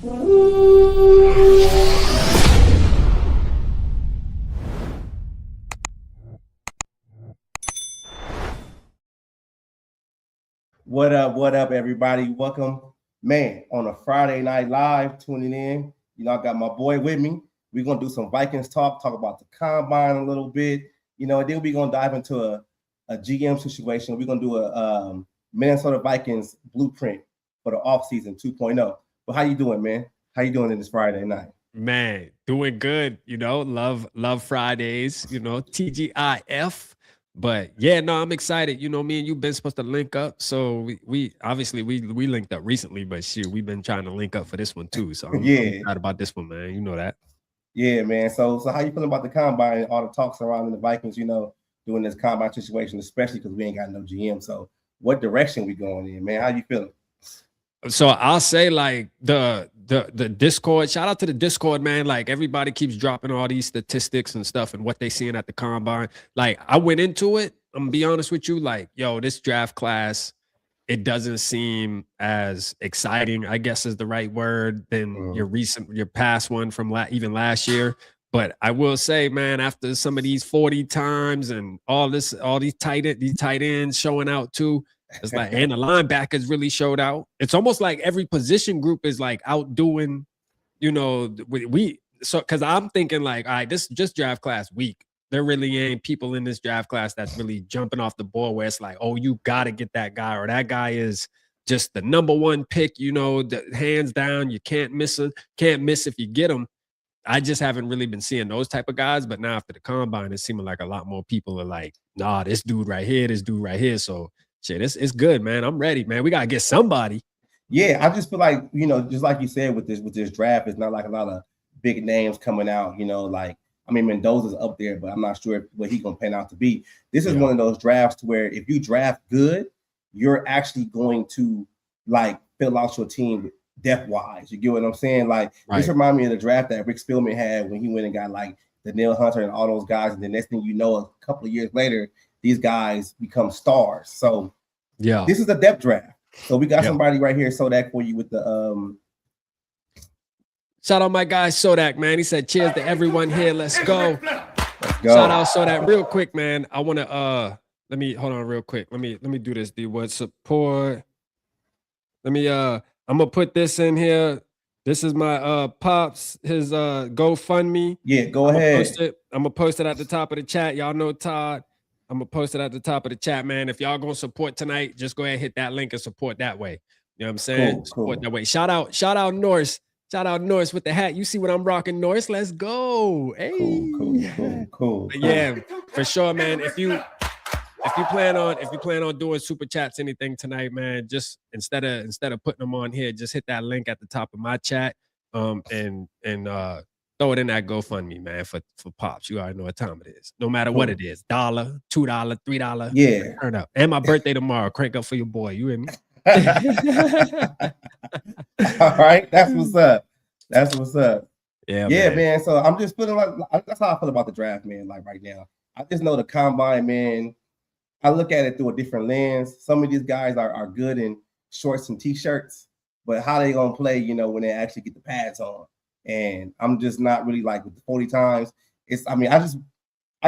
What up, everybody? Welcome, man, on a Friday night live, tuning in. You know, I got my boy with me. We're going to do some Vikings talk about the combine a little bit, you know, and then we're going to dive into a GM situation. We're going to do a Minnesota Vikings blueprint for the offseason 2.0. But how you doing, man? How you doing in this Friday night? Man, doing good, you know, love Fridays, you know, TGIF. But yeah, no, I'm excited. You know, me and you've been supposed to link up. So we obviously we linked up recently, but shoot, we've been trying to link up for this one too. So I'm excited about this one, man. You know that. Yeah, man. So how you feeling about the combine and all the talks surrounding the Vikings, you know, doing this combine situation, especially because we ain't got no GM. So what direction we going in, man? How you feeling? So I'll say like the Discord, shout out to the Discord, man. Like everybody keeps dropping all these statistics and stuff and what they seeing at the combine. Like I went into it, I'm gonna be honest with you, like, yo, this draft class, it doesn't seem as exciting, I guess is the right word, than your past one from even last year. But I will say, man, after some of these 40 times and all these tight ends showing out too, it's like, and the linebackers really showed out. It's almost like every position group is like outdoing, you know, because I'm thinking like, all right, this just draft class week. There really ain't people in this draft class that's really jumping off the board where it's like, oh, you got to get that guy, or that guy is just the number one pick, you know, hands down. You can't miss if you get him. I just haven't really been seeing those type of guys. But now after the combine, it's seeming like a lot more people are like, nah, this dude right here. So shit, it's good, man. I'm ready, man. We gotta get somebody. Yeah, I just feel like, you know, just like you said with this draft, it's not like a lot of big names coming out, you know, like, I mean, Mendoza's up there, but I'm not sure what he's going to pan out to be. This is one of those drafts where if you draft good, you're actually going to, like, fill out your team depth-wise. You get what I'm saying? Like, This reminds me of the draft that Rick Spielman had when he went and got, like, Danielle Hunter and all those guys, and the next thing you know, a couple of years later, these guys become stars. So, yeah, this is a depth draft. So we got somebody right here, Sodak, for you with the Shout out my guy Sodak, man. He said, cheers to everyone here. Let's go. Shout out Sodak. Real quick, man. I want to let me hold on real quick. Let me do this. The word support. Let me I'm gonna put this in here. This is my pops, his GoFundMe. Yeah, go ahead. I'm gonna post it at the top of the chat. Y'all know Todd. I'm gonna post it at the top of the chat, man. If y'all gonna support tonight, just go ahead and hit that link and support that way. You know what I'm saying? Support that way. Shout out Norse. Shout out Norse with the hat. You see what I'm rocking, Norse? Let's go. Hey. Cool. Yeah, for sure, man. If you plan on doing super chats, anything tonight, man, just instead of putting them on here, just hit that link at the top of my chat, and throw it in that GoFundMe, man, for Pops. You already know what time it is. No matter what it is, $1, $2, $3. Yeah. Turn up. And my birthday tomorrow. Crank up for your boy. You hear me? All right. That's what's up. Yeah, man. So I'm just feeling like that's how I feel about the draft, man. Like right now, I just know the combine, man. I look at it through a different lens. Some of these guys are good in shorts and t-shirts, but how they gonna play, you know, when they actually get the pads on? And I'm just not really like with the 40 times. I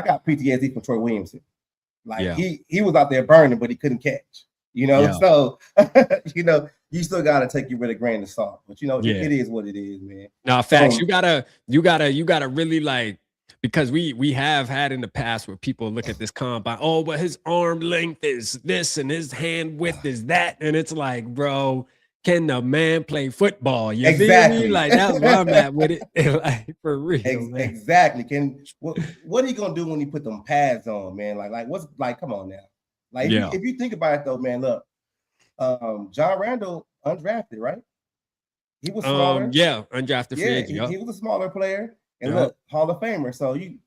got PTSD from Troy Williamson. Like he was out there burning, but he couldn't catch. You know, so you know, you still gotta take it with a grain of salt. But you know, it is what it is, man. No, facts. You gotta really like, because we have had in the past where people look at this combine, oh, but his arm length is this and his hand width is that, and it's like, bro, can the man play football? You feel me? Like that's where I'm at with it. Like for real. Exactly. What are you gonna do when you put them pads on, man? Like what's like? Come on now. Like if you think about it though, man, look, John Randall undrafted, right? He was smaller. Undrafted free agent. He was a smaller player, and look, Hall of Famer. So you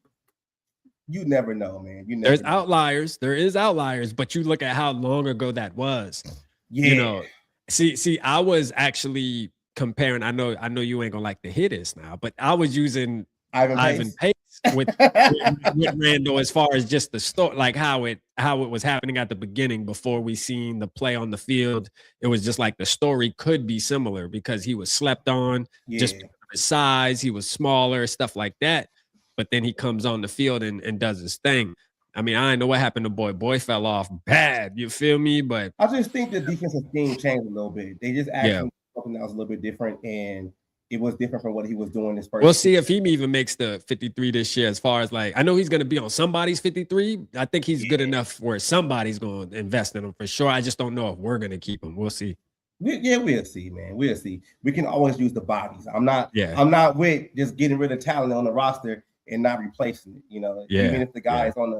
never know, man. There's outliers. There is outliers, but you look at how long ago that was. Yeah. You know, see, I was actually comparing. I know you ain't gonna like to hear this now, but I was using Ivan Pace with Randall as far as just the story, like how it was happening at the beginning before we seen the play on the field. It was just like the story could be similar because he was slept on just because of his size. He was smaller, stuff like that. But then he comes on the field and does his thing. I mean, I didn't know what happened to Boy. Boy fell off bad. You feel me? But I just think the defensive scheme changed a little bit. They just asked something that was a little bit different, and it was different from what he was doing this first. We'll see if he even makes the 53 this year. As far as like, I know he's going to be on somebody's 53. I think he's good enough where somebody's going to invest in him for sure. I just don't know if we're going to keep him. We'll see. We'll see, man. We'll see. We can always use the bodies. I'm not with just getting rid of talent on the roster and not replacing it. You know, even if the guy is on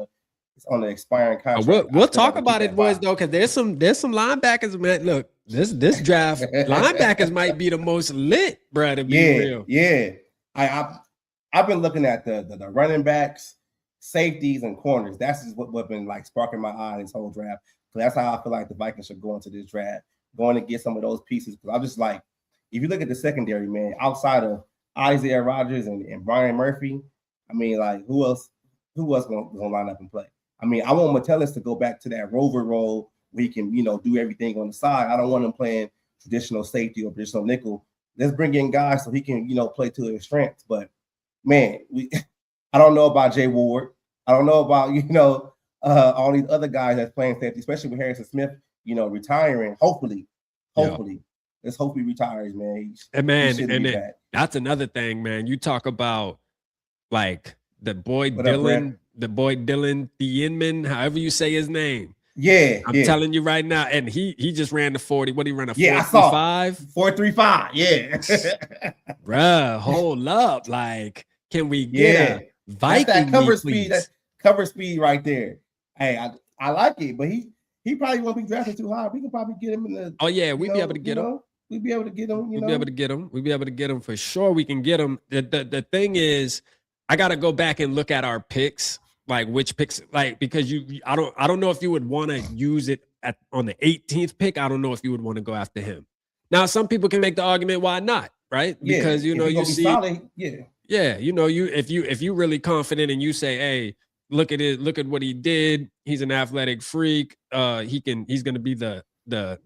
the expiring contract. We'll talk about it, boys, though, because there's some linebackers, man. Look, this draft, linebackers might be the most lit, bro, to be real. Yeah. I've been looking at the running backs, safeties, and corners. That's just what been like sparking my eye this whole draft. So that's how I feel like the Vikings should go into this draft, going to get some of those pieces. Because I'm just like, if you look at the secondary, man, outside of Isaiah Rodgers and Brian Murphy, I mean, like, who else gonna line up and play? I mean, I want Metellus to go back to that rover role where he can, do everything on the side. I don't want him playing traditional safety or traditional nickel. Let's bring in guys so he can, play to his strengths. But man, I don't know about Jay Ward. I don't know about, all these other guys that's playing safety, especially with Harrison Smith, retiring. Hopefully. Let's hope he retires, man. And that's another thing, man. You talk about like the boy Dylan Thienman, however you say his name. I'm telling you right now. And he just ran the 40. What he ran a 4.35? 4.35. Yeah. Bruh, hold up. Like, can we get a Viking? That cover speed, that cover speed right there. Hey, I like it, but he probably won't be drafted too high. We can probably get him in the. Oh yeah, we'd be able to get him. We'd be able to get him. We'd be able to get him. We'd be able to get him for sure. We can get him. The thing is, I got to go back and look at our picks, like which picks, like because I don't know if you would want to use it on the 18th pick. I don't know if you would want to go after him. Now, some people can make the argument why not, right? Because you see, solid, if you really confident and you say, hey, look at what he did. He's an athletic freak. He's going to be the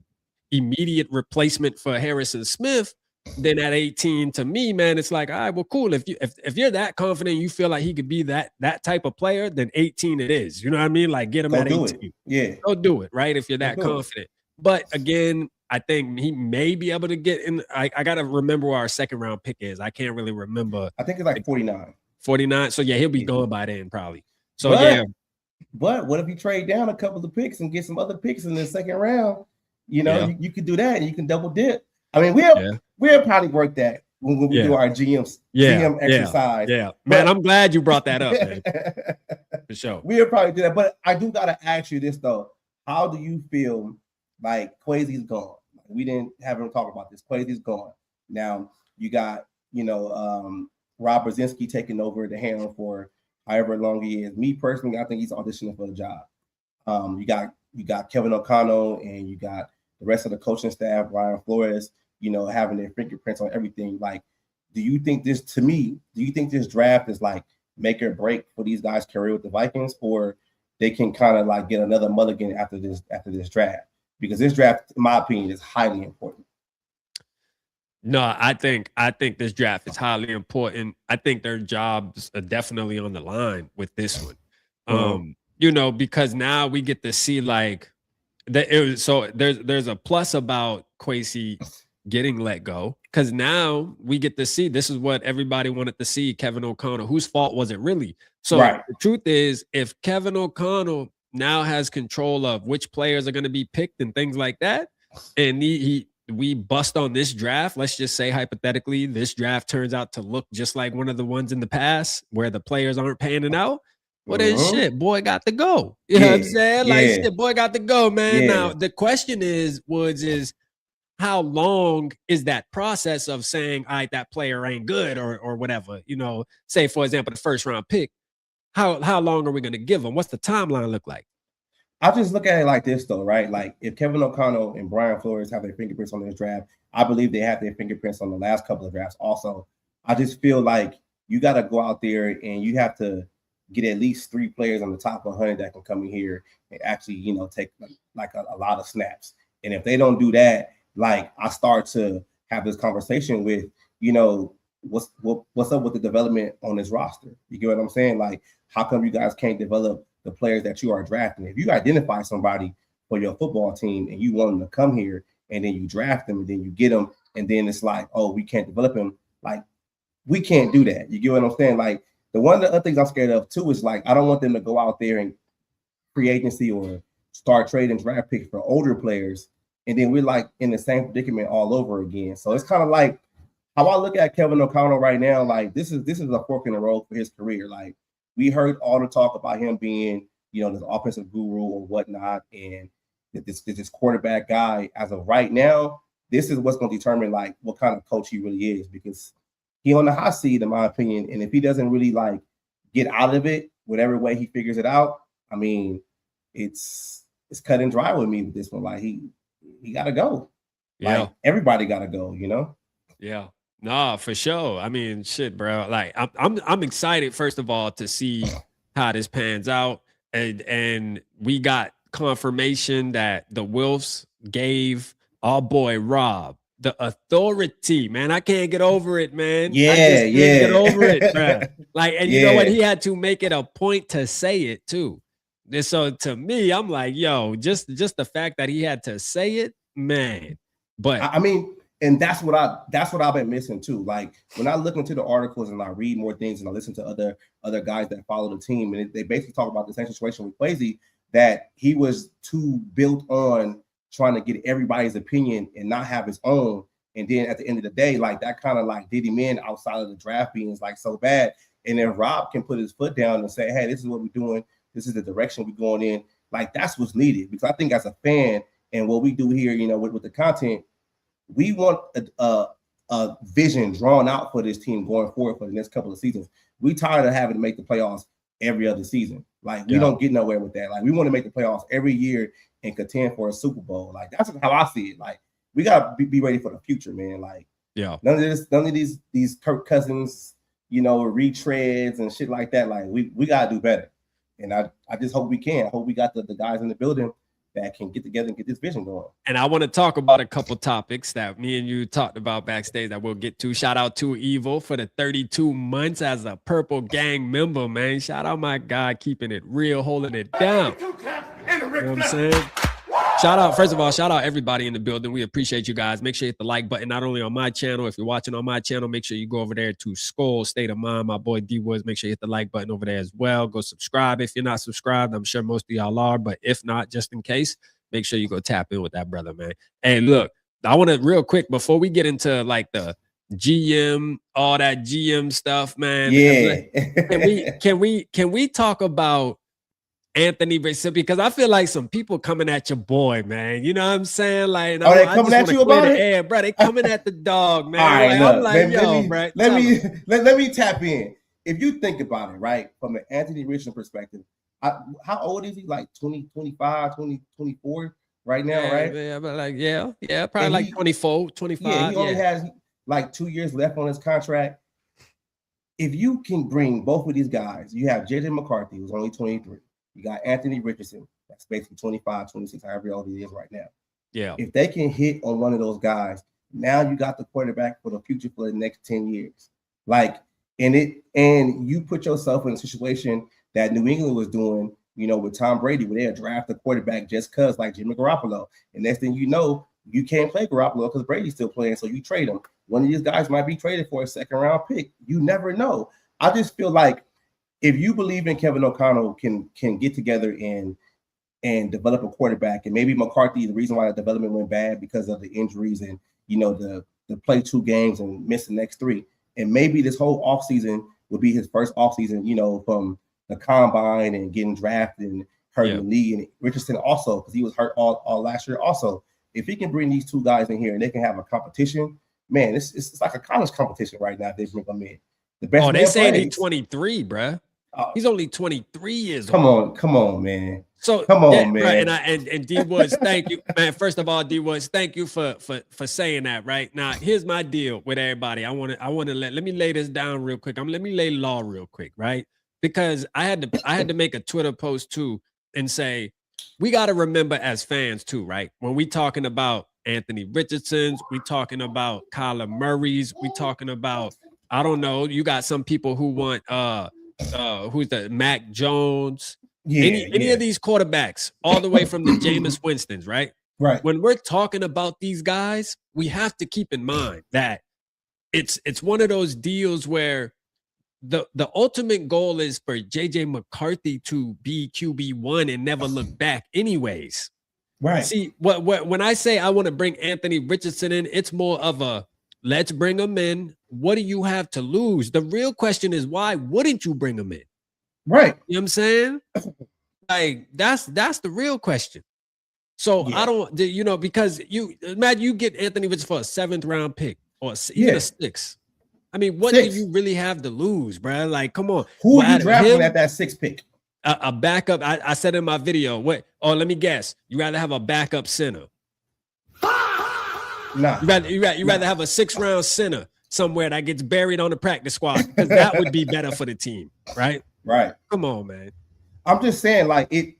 immediate replacement for Harrison Smith. Then at 18, to me, man, it's like, all right, well, cool. If you're that confident, you feel like he could be that type of player, then 18 it is. You know what I mean? Like, get him at 18. Go do it, right? If you're that confident. But again, I think he may be able to get in. I got to remember where our second round pick is. I can't really remember. I think it's like 49. 49. So yeah, he'll be gone by then probably. So But what if you trade down a couple of picks and get some other picks in the second round? You could do that and you can double dip. I mean, we'll probably work that when we do our GM exercise. Yeah. Man, I'm glad you brought that up, man. For sure. We'll probably do that. But I do gotta ask you this though. How do you feel like Kwesi's gone? We didn't have him talk about this. Kwesi's gone. Now you got, Rob Brzezinski taking over the helm for however long he is. Me personally, I think he's auditioning for the job. You got Kevin O'Connell and you got the rest of the coaching staff, Ryan Flores, having their fingerprints on everything. Like, do you think this draft is like make or break for these guys' career with the Vikings, or they can kind of like get another mulligan after this draft? Because this draft, in my opinion, is highly important. No, I think this draft is highly important. I think their jobs are definitely on the line with this one. Because now we get to see like so there's a plus about Kwesi getting let go, because now we get to see, this is what everybody wanted to see, Kevin O'Connell. Whose fault was it really? So The truth is, if Kevin O'Connell now has control of which players are going to be picked and things like that, and we bust on this draft, let's just say hypothetically this draft turns out to look just like one of the ones in the past where the players aren't panning out, well then shit, boy got to go. You know what I'm saying? Like shit, boy got to go, man. Now the question is, Woods, is how long is that process of saying, all right, that player ain't good or whatever, say for example, the first round pick, how long are we going to give them? What's the timeline look like? I just look at it like this though, right? Like if Kevin O'Connell and Brian Flores have their fingerprints on this draft, I believe they have their fingerprints on the last couple of drafts also. I just feel like you got to go out there and you have to get at least 3 players on the top 100 that can come in here and actually, you know, take like a lot of snaps. And if they don't do that, like I start to have this conversation with, you know, what's up with the development on this roster? You get what I'm saying? Like, how come you guys can't develop the players that you are drafting? If you identify somebody for your football team and you want them to come here and then you draft them and then you get them and then it's like, oh, we can't develop them. Like, we can't do that. You get what I'm saying? Like, the one of the other things I'm scared of too is like, I don't want them to go out there and free agency or start trading draft picks for older players. And then we're like in the same predicament all over again. So it's kind of like how I look at Kevin O'Connell right now. Like, this is a fork in the road for his career. Like, we heard all the talk about him being, you know, this offensive guru or whatnot, and this quarterback guy. As of right now, this is what's going to determine like what kind of coach he really is, because he on the hot seat, in my opinion. And if he doesn't really like get out of it, whatever way he figures it out, I mean, it's cut and dry with me with this one. Like, he got to go. Yeah, like, everybody got to go. You know. Yeah. No, for sure. I mean, shit, bro. Like, I'm excited, first of all, to see how this pans out. And we got confirmation that the Wilfs gave our boy Rob the authority, man. I can't get over it, man. Yeah, I just can't get over it, bro. Like, and you know what? He had to make it a point to say it too. And so to me, I'm like, yo, just the fact that he had to say it, man. But I mean, and that's what I've been missing too. Like, when I look into the articles and I read more things and I listen to other guys that follow the team, and they basically talk about the same situation with Kwesi, that he was too built on trying to get everybody's opinion and not have his own. And then at the end of the day, like, that kind of like did him in outside of the draft being like so bad. And then Rob can put his foot down and say, hey, this is what we're doing. This is the direction we're going in. Like, that's what's needed. Because I think as a fan and what we do here, you know, with the content, we want a vision drawn out for this team going forward for the next couple of seasons. We tired of having to make the playoffs every other season. Like, we don't get nowhere with that. Like, we want to make the playoffs every year and contend for a Super Bowl. Like, that's how I see it. Like, we gotta be ready for the future, man. Like, none of these Kirk Cousins, you know, retreads and shit like that. Like, we gotta do better. And I just hope we can. I hope we got the guys in the building that can get together and get this vision going. And I want to talk about a couple topics that me and you talked about backstage that we'll get to. Shout out to Evil for the 32 months as a Purple Gang member, man. Shout out my guy, keeping it real, holding it down. You know what I'm saying? Shout out, first of all, shout out everybody in the building. We appreciate you guys. Make sure you hit the like button, not only on my channel. If you're watching on my channel, make sure you go over there to Skol, State of Mind, my boy D Woods. Make sure you hit the like button over there as well. Go subscribe if you're not subscribed. I'm sure most of y'all are, but if not, just in case, make sure you go tap in with that brother, man. Hey, look, I want to real quick before we get into like the GM, all that GM stuff, man. Yeah. Can we talk about Anthony Richardson? Because I feel like some people coming at your boy, man. You know what I'm saying? Like, they coming at you about it? Bro, they coming at the dog, man. All right, like, look, I'm like, yo, bro. Let me tap in. If you think about it, right, from an Anthony Richardson perspective, how old is he? Like 20, 25, 20, 24 right now, right? Yeah, but like, probably and like 24, 25. Yeah, he only has like 2 years left on his contract. If you can bring both of these guys, you have JJ McCarthy, who's only 23. You got Anthony Richardson, that's basically 25, 26, however old he is right now. Yeah. If they can hit on one of those guys, now you got the quarterback for the future for the next 10 years. Like, and you put yourself in a situation that New England was doing, you know, with Tom Brady, where they'll draft a quarterback just because, like Jimmy Garoppolo. And next thing you know, you can't play Garoppolo because Brady's still playing, so you trade him. One of these guys might be traded for a second-round pick. You never know. I just feel like if you believe in Kevin O'Connell can get together and develop a quarterback, and maybe McCarthy, the reason why the development went bad because of the injuries and, you know, the play 2 games and miss the next 3. And maybe this whole offseason would be his first offseason, you know, from the combine and getting drafted and hurting the knee. And Richardson also, because he was hurt all last year also. If he can bring these 2 guys in here and they can have a competition, man, it's like a college competition right now if they bring them in. The best they saying he's 23, bruh. He's only 23 years old. Come on, man. So come on, man. Right, and D Woods, thank you, man. First of all, D Woods, thank you for saying that. Right now, here's my deal with everybody. I want to let me lay this down real quick. Let me lay law real quick, right? Because I had to make a Twitter post too and say we got to remember as fans too, right? When we talking about Anthony Richardson's, we talking about Kyler Murray's, we talking about, I don't know, you got some people who want who's the Mac Jones. Any of these quarterbacks, all the way from the Jameis Winstons, right? Right. When we're talking about these guys, we have to keep in mind that it's one of those deals where the ultimate goal is for JJ McCarthy to be QB1 and never look back anyways. Right. See, what when I say I want to bring Anthony Richardson in, it's more of a let's bring him in. What do you have to lose? The real question is, why wouldn't you bring him in? Right. You know what I'm saying? Like that's the real question. So I don't, because you imagine you get Anthony Richardson for a 7th round pick or even a 6th. I mean, what do you really have to lose, bro? Like, come on. Who are you drafting at that 6th pick? A backup. I said in my video, let me guess. You rather have a backup center? Nah. You rather have a 6th round center somewhere that gets buried on the practice squad, because that would be better for the team, right? Right. Come on, man. I'm just saying, like,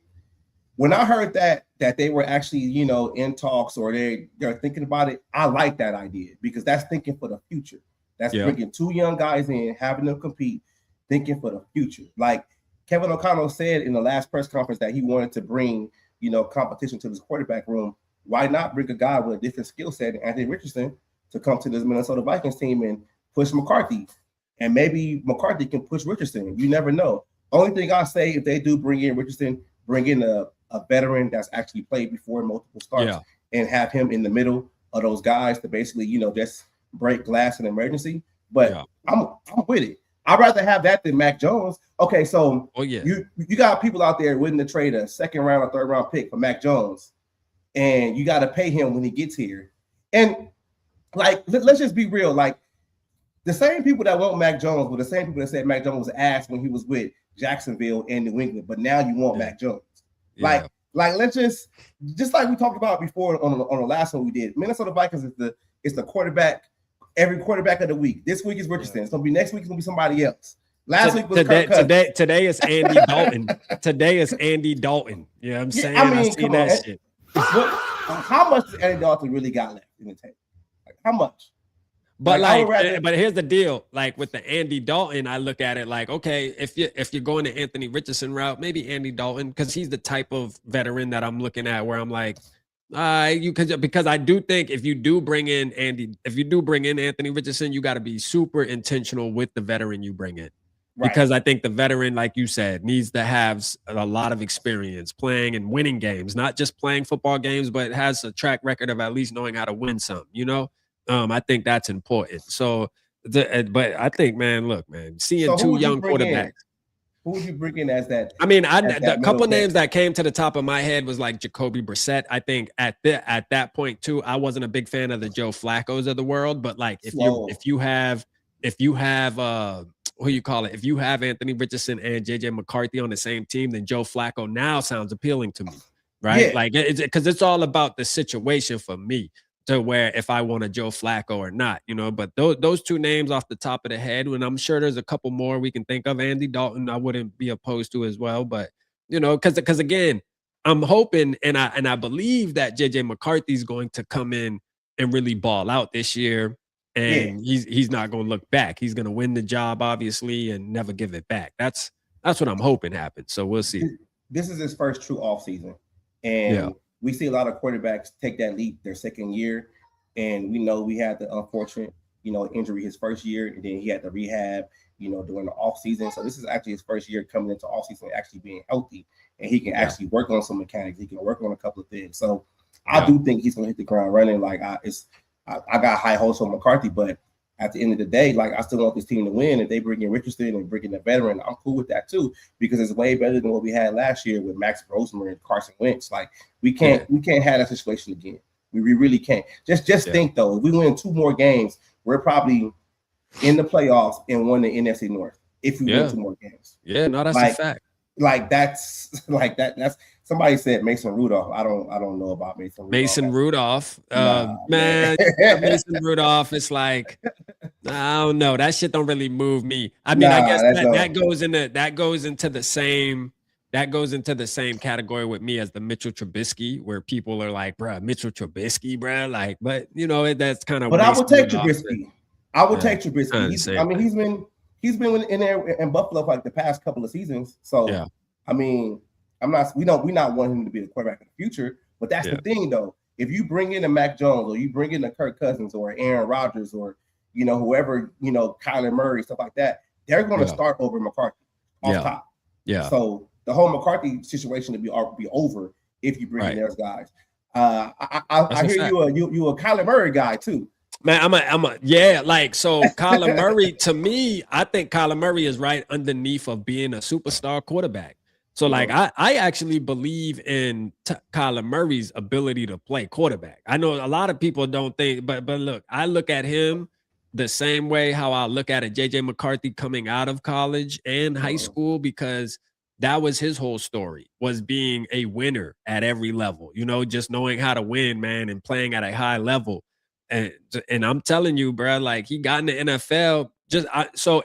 when I heard that they were actually, in talks or they're thinking about it, I like that idea because that's thinking for the future. That's bringing 2 young guys in, having them compete, thinking for the future. Like Kevin O'Connell said in the last press conference that he wanted to bring, competition to this quarterback room. Why not bring a guy with a different skill set, Anthony Richardson, to come to this Minnesota Vikings team and push McCarthy? And maybe McCarthy can push Richardson. You never know. Only thing I say, if they do bring in Richardson, bring in a veteran that's actually played before multiple starts and have him in the middle of those guys to basically, just break glass in emergency. But I'm with it. I'd rather have that than Mac Jones. Okay, so you got people out there willing to trade a 2nd round or 3rd round pick for Mac Jones, and you got to pay him when he gets here. And like, let's just be real. Like, the same people that want Mac Jones were the same people that said Mac Jones was ass when he was with Jacksonville and New England, but now you want Mac Jones. Like let's just like we talked about before on the last one we did. Minnesota Vikings is the quarterback, every quarterback of the week. This week is Richardson. It's gonna be next week. It's gonna be somebody else. Last week was Kirk Cousins. Today is Andy Dalton. Today is Andy Dalton. You know what I'm saying? I come on. That shit. How much does Andy Dalton really got left in the tank? Like, how much? But but here's the deal. Like with the Andy Dalton, I look at it like, okay, if you're going to Anthony Richardson route, maybe Andy Dalton, because he's the type of veteran that I'm looking at where I'm like, because I do think if you do bring in Anthony Richardson, you got to be super intentional with the veteran you bring in. Right. Because I think the veteran, like you said, needs to have a lot of experience playing and winning games, not just playing football games, but has a track record of at least knowing how to win some, I think that's important. So, but I think, man, look, man, seeing 2 young quarterbacks. Who would you bring in as that? I mean, the couple names that came to the top of my head was like Jacoby Brissett. I think at that point too, I wasn't a big fan of the Joe Flaccos of the world, but like if you have if you have Anthony Richardson and JJ McCarthy on the same team, then Joe Flacco now sounds appealing to me, right? Yeah. Like because it's all about the situation for me, to where if I want a Joe Flacco or not, but those 2 names off the top of the head, and I'm sure there's a couple more we can think of. Andy Dalton, I wouldn't be opposed to as well, but because again, I'm hoping and I believe that JJ McCarthy is going to come in and really ball out this year, and he's not going to look back. He's going to win the job, obviously, and never give it back. That's what I'm hoping happens. So we'll see. This is his first true offseason, and we see a lot of quarterbacks take that leap their 2nd year, and we know we had the unfortunate, injury his 1st year, and then he had to rehab, during the offseason. So this is actually his 1st year coming into offseason, actually being healthy, and he can actually work on some mechanics. He can work on a couple of things. So I do think he's going to hit the ground running. Like I got high hopes for McCarthy, but at the end of the day, like I still want this team to win. If they bring in Richardson and bring in a veteran, I'm cool with that too, because it's way better than what we had last year with Max Grossman and Carson Wentz. Like we can't have that situation again. We really can't. Just think though, if we win 2 more games, we're probably in the playoffs and won the NFC North. If we win 2 more games. Yeah, no, that's a fact. like that's somebody said Mason Rudolph. I don't know about Mason Rudolph. Mason Rudolph. Man, Mason Rudolph, it's like, I don't know. That shit don't really move me. I mean, I guess that goes into the same category with me as the Mitchell Trubisky, where people are like, bruh, Mitchell Trubisky, bruh. Like, but you know, that's kind of. But I would take Trubisky. I would take Trubisky. He's been in there in Buffalo for like the past couple of seasons. So yeah. I mean, we're not wanting him to be the quarterback of the future, but that's the thing though. If you bring in a Mac Jones or you bring in a Kirk Cousins or Aaron Rodgers or whoever, Kyler Murray, stuff like that, they're going to start over McCarthy off top. Yeah. So the whole McCarthy situation to be over if you bring in those guys. I hear you a Kyler Murray guy too. Man, so Kyler Murray, to me, I think Kyler Murray is right underneath of being a superstar quarterback. So like I actually believe in Kyler Murray's ability to play quarterback. I know a lot of people don't think, but look, I look at him the same way how I look at a JJ McCarthy coming out of college and high school, because that was his whole story, was being a winner at every level, just knowing how to win, man, and playing at a high level. And I'm telling you, bro, like he got in the NFL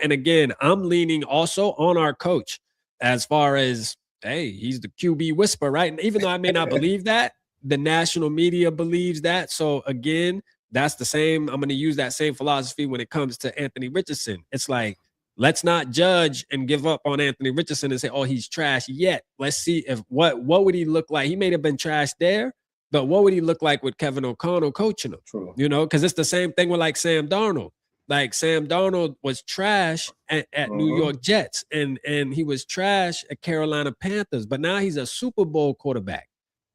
and again, I'm leaning also on our coach as far as, hey, he's the QB whisperer, right? And even though I may not believe that, the national media believes that. So again, that's the same. I'm going to use that same philosophy when it comes to Anthony Richardson. It's like, let's not judge and give up on Anthony Richardson and say, oh, he's trash yet. Let's see what would he look like? He may have been trash there, but what would he look like with Kevin O'Connell coaching him? True. Because it's the same thing with like Sam Darnold. Like Sam Darnold was trash at New York Jets and he was trash at Carolina Panthers, but now he's a Super Bowl quarterback.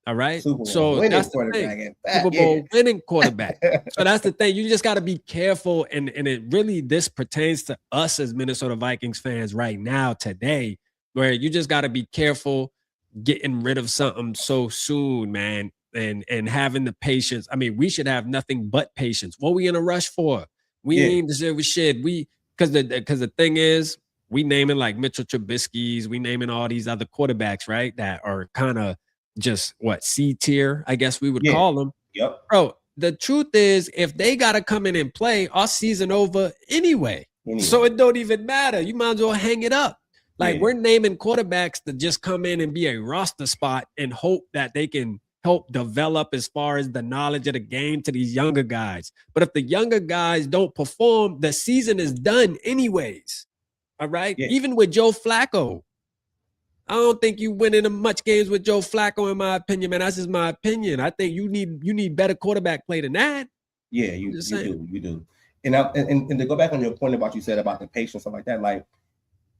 All right. So that's the thing. Super Bowl winning quarterback. So that's the thing. You just got to be careful. And this pertains to us as Minnesota Vikings fans right now, today, where you just got to be careful getting rid of something so soon, man. And having the patience. I mean, we should have nothing but patience. What we in a rush for? We ain't deserve shit. Because the thing is, we naming like Mitchell Trubisky's, we naming all these other quarterbacks, right? That are kind of just C tier, I guess we would call them. Yep. Bro, the truth is, if they gotta come in and play, our season over anyway. So it don't even matter. You might as well hang it up. Like we're naming quarterbacks to just come in and be a roster spot and hope that they can help develop as far as the knowledge of the game to these younger guys. But if the younger guys don't perform, the season is done anyways. All right. Yeah. Even with Joe Flacco, I don't think you win in much games with Joe Flacco, in my opinion, man. That's just my opinion. I think you need better quarterback play than that. Yeah, you do. And to go back on your point about you said about the patience, stuff like that, like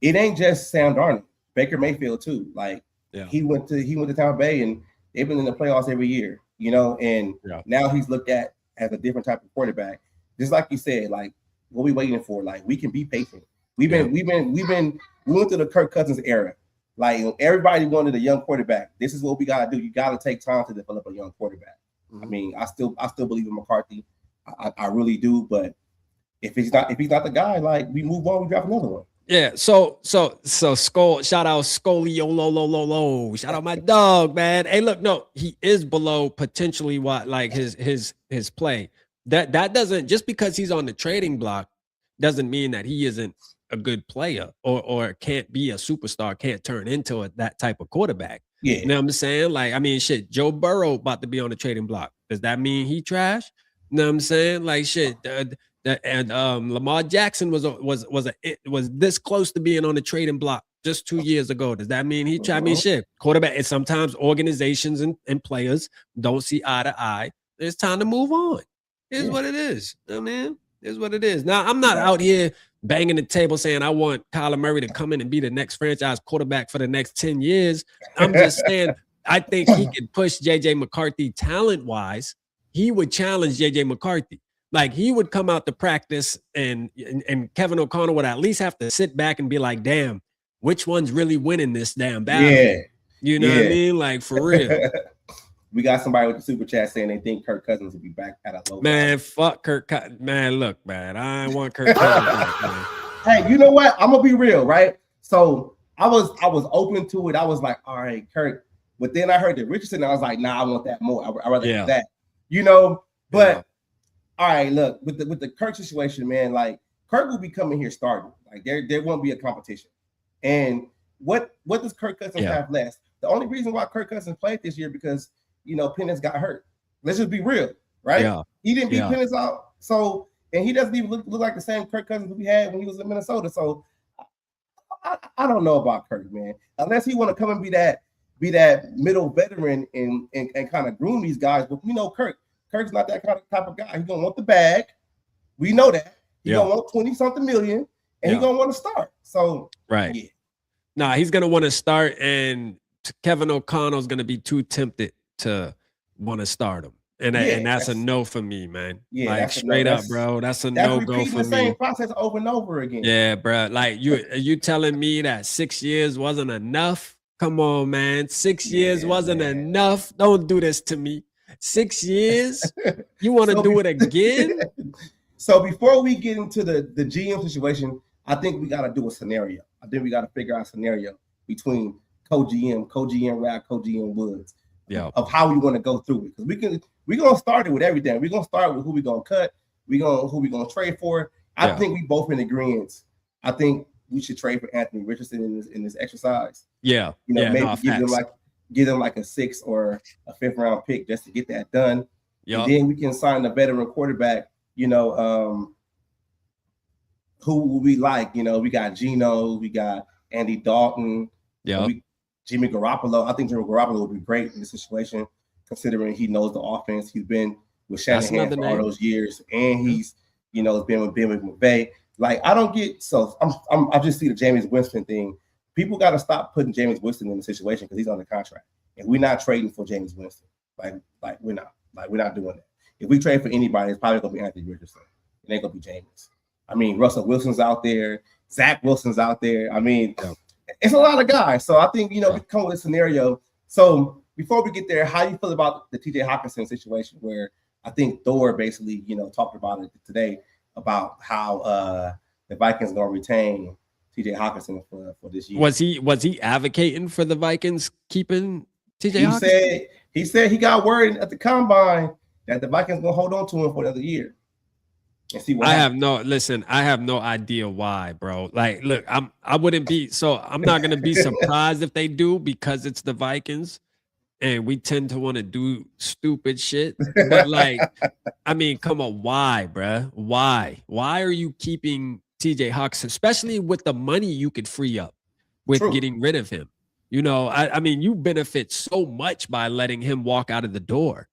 it ain't just Sam Darnold, Baker Mayfield too. Like he went to Tampa Bay and they've been in the playoffs every year, and now he's looked at as a different type of quarterback. Just like you said, like what we waiting for, like we can be patient. We went through the Kirk Cousins era. Like everybody wanted a young quarterback. This is what we gotta do. You gotta take time to develop a young quarterback. I mean, I still believe in McCarthy. I really do, but if he's not the guy, like we move on, we draft another one. Yeah, so Skol, shout out Skolio, shout out my dog, man. Hey, look, no, he is below potentially what like his play. That doesn't, just because he's on the trading block doesn't mean that he isn't a good player or can't be a superstar, can't turn into that type of quarterback. Yeah, you know what I'm saying? Like, I mean, shit, Joe Burrow about to be on the trading block. Does that mean he trash? You know what I'm saying? Like, shit. And Lamar Jackson was this close to being on the trading block just 2 years ago. Does that mean he tried? I mean, shit, quarterback. And sometimes organizations and players don't see eye to eye. It's time to move on. It's what it is. I mean, it's what it is. Now, I'm not out here banging the table saying I want Kyler Murray to come in and be the next franchise quarterback for the next 10 years. I'm just saying I think he could push JJ McCarthy talent-wise. He would challenge JJ McCarthy. Like he would come out to practice and Kevin O'Connell would at least have to sit back and be like, damn, which one's really winning this damn battle? Yeah. You know what I mean? Like for real. We got somebody with the super chat saying they think Kirk Cousins will be back at a low. Man, fuck Kirk Cousins. Man, look, man, I want Kirk Cousins back, man. Hey, you know what? I'm gonna be real, right? So I was open to it. I was like, all right, Kirk. But then I heard that Richardson. I was like, nah, I want that more. I rather have that, you know. But all right, look, with the Kirk situation, man, like Kirk will be coming here starting. Like there won't be a competition. And what does Kirk Cousins have left? The only reason why Kirk Cousins played this year because Penix got hurt. Let's just be real, right? Yeah. He didn't beat Penix out, so and he doesn't even look like the same Kirk Cousins we had when he was in Minnesota. So I don't know about Kirk, man. Unless he want to come and be that middle veteran and kind of groom these guys. But we know Kirk's not that type of guy. He's gonna want the bag. We know that. He's gonna want 20-something million, and he's gonna want to start. So yeah. Nah, he's gonna want to start, and Kevin O'Connell's gonna be too tempted to want to start him. And that's a no for me, man. Yeah, like straight up, bro. That's a no go for me. The same process over and over again. Yeah, bro. Like you telling me that 6 years wasn't enough? Come on, man. 6 years wasn't enough. Don't do this to me. 6 years? You want to do it again? So before we get into the GM situation, I think we got to do a scenario. I think we got to figure out a scenario between co-GM Rapp, co-GM Woods, of how we want to go through it. Because we're gonna start it with everything. We're gonna start with who we're gonna cut, who we're gonna trade for. I think we both in agreement. I think we should trade for Anthony Richardson in this exercise. Yeah. Maybe give them like a 6th or a 5th round pick just to get that done. And then we can sign a veteran quarterback, who we like. We got Geno, we got Andy Dalton, Jimmy Garoppolo. I think Jimmy Garoppolo would be great in this situation, considering he knows the offense. He's been with Shanahan for all those years, and he's been with McVay. Like I don't get I just see the Jameis Winston thing. People got to stop putting Jameis Winston in the situation because he's under contract, and we're not trading for Jameis Winston. Like we're not doing that. If we trade for anybody, it's probably gonna be Anthony Richardson. It ain't gonna be Jameis. I mean, Russell Wilson's out there, Zach Wilson's out there. I mean, it's a lot of guys. So I think we come with a scenario. So before we get there, how you feel about the TJ Hockenson situation, where I think Thor basically talked about it today about how the Vikings are gonna retain TJ Hockenson for this year. Was he advocating for the Vikings keeping TJ Hockenson? He said he got word at the combine that the Vikings gonna hold on to him for another year. And see what I have no idea why, bro. Like, look, I'm not gonna be surprised if they do, because it's the Vikings and we tend to want to do stupid shit. But like, I mean, come on, why, bro? Why are you keeping TJ Hockenson, especially with the money you could free up with getting rid of him? I mean, you benefit so much by letting him walk out of the door.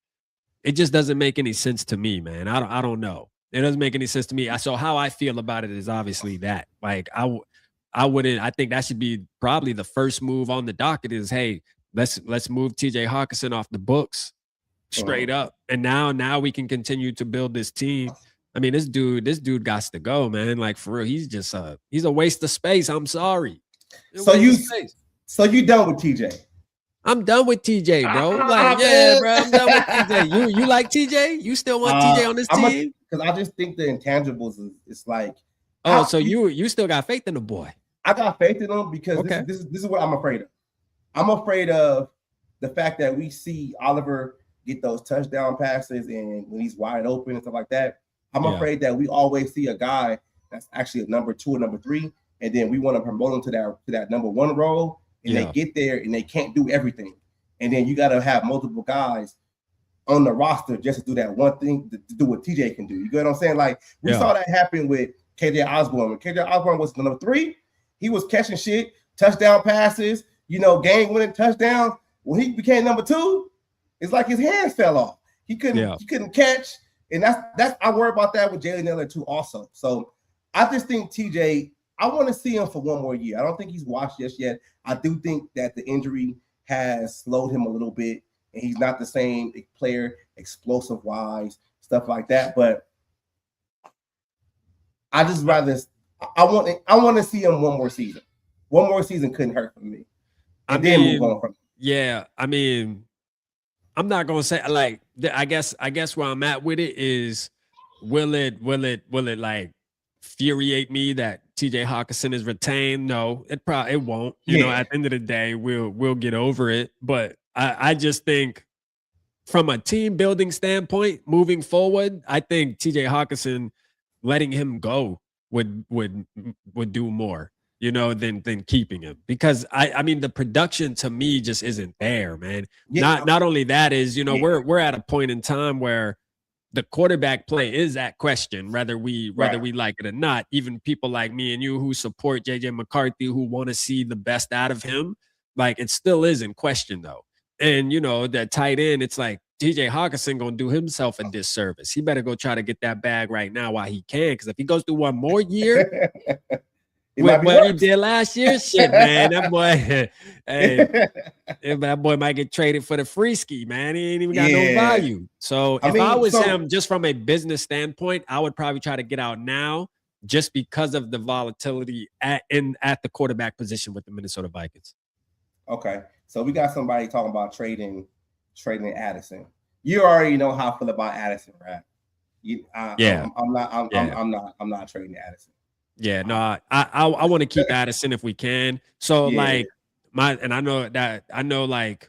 It just doesn't make any sense to me, man. I don't know. It doesn't make any sense to me. So how I feel about it is obviously that. Like I think that should be probably the first move on the docket is, hey, let's move TJ Hockenson off the books straight up. And now we can continue to build this team. I mean, this dude got to go, man. Like for real, he's a waste of space. I'm sorry. So you done with TJ? I'm done with TJ, bro. Like, yeah, bro, I'm done with TJ. You like TJ? You still want TJ on this team? Because I just think the intangibles is like. Oh, so you still got faith in the boy? I got faith in him because this is what I'm afraid of. I'm afraid of the fact that we see Oliver get those touchdown passes and when he's wide open and stuff like that. I'm afraid that we always see a guy that's actually a number 2 or number 3, and then we want to promote him to that number 1 role. And they get there and they can't do everything. And then you got to have multiple guys on the roster just to do that one thing, to do what TJ can do. You get what I'm saying? Like, we saw that happen with KJ Osborne. When KJ Osborne was number 3, he was catching shit, touchdown passes, game-winning touchdowns. When he became number 2, it's like his hands fell off. He couldn't catch. And that's I worry about that with Jalen Nailor too also. So I just think TJ, I want to see him for one more year. I don't think he's washed just yet. I do think that the injury has slowed him a little bit, and he's not the same player, explosive-wise, stuff like that. But I just rather I want to see him one more season. One more season couldn't hurt for me. Then move on from it. Yeah, I mean, I'm not gonna say I guess where I'm at with it is, will it like infuriate me that TJ Hawkinson is retained. No, it won't. You know, at the end of the day, we'll get over it. But I just think from a team building standpoint, moving forward, I think TJ Hawkinson letting him go would do more, you know, than keeping him, because I mean the production to me just isn't there, man. Not only that is, you know, we're at a point in time where the quarterback play is at question, whether we like it or not. Even people like me and you who support JJ McCarthy, who want to see the best out of him, like it still is in question though. And you know, that tight end, it's like TJ Hawkinson gonna do himself a disservice. He better go try to get that bag right now while he can, because if he goes through one more year with what he did last year, shit, man, that boy, hey, that boy might get traded for the free ski, man. He ain't even got no value. So if I was him, just from a business standpoint, I would probably try to get out now, just because of the volatility at the quarterback position with the Minnesota Vikings. Okay, so we got somebody talking about trading Addison. You already know how I feel about Addison, right? I'm not trading Addison. Yeah, no, I want to keep Addison if we can. So like I know like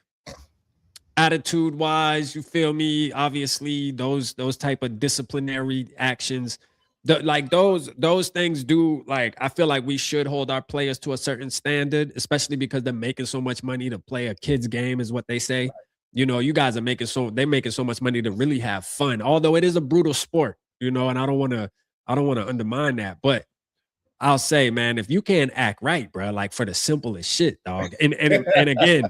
attitude wise, you feel me? Obviously, those type of disciplinary actions, those things do, like, I feel like we should hold our players to a certain standard, especially because they're making so much money to play a kid's game, is what they say. Right. You know, you guys are making so much money to really have fun, although it is a brutal sport, you know, and I don't want to undermine that, but I'll say, man, if you can't act right, bro, like for the simplest shit, dog. And again,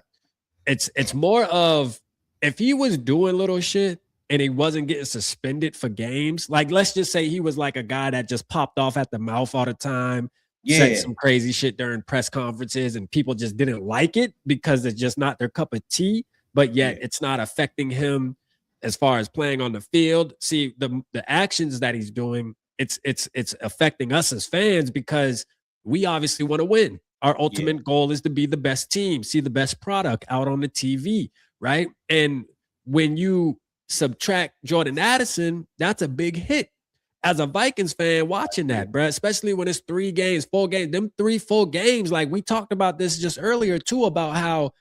it's more of, if he was doing little shit and he wasn't getting suspended for games, like let's just say he was like a guy that just popped off at the mouth all the time, said some crazy shit during press conferences, and people just didn't like it because it's just not their cup of tea, but yet it's not affecting him as far as playing on the field. See, the actions that he's doing, it's affecting us as fans, because we obviously want to win. Our ultimate goal is to be the best team, see the best product out on the TV, right? And when you subtract Jordan Addison, that's a big hit. As a Vikings fan watching that, bro, especially when it's 3 games, 4 games, them 3 full games, like we talked about this just earlier too, about how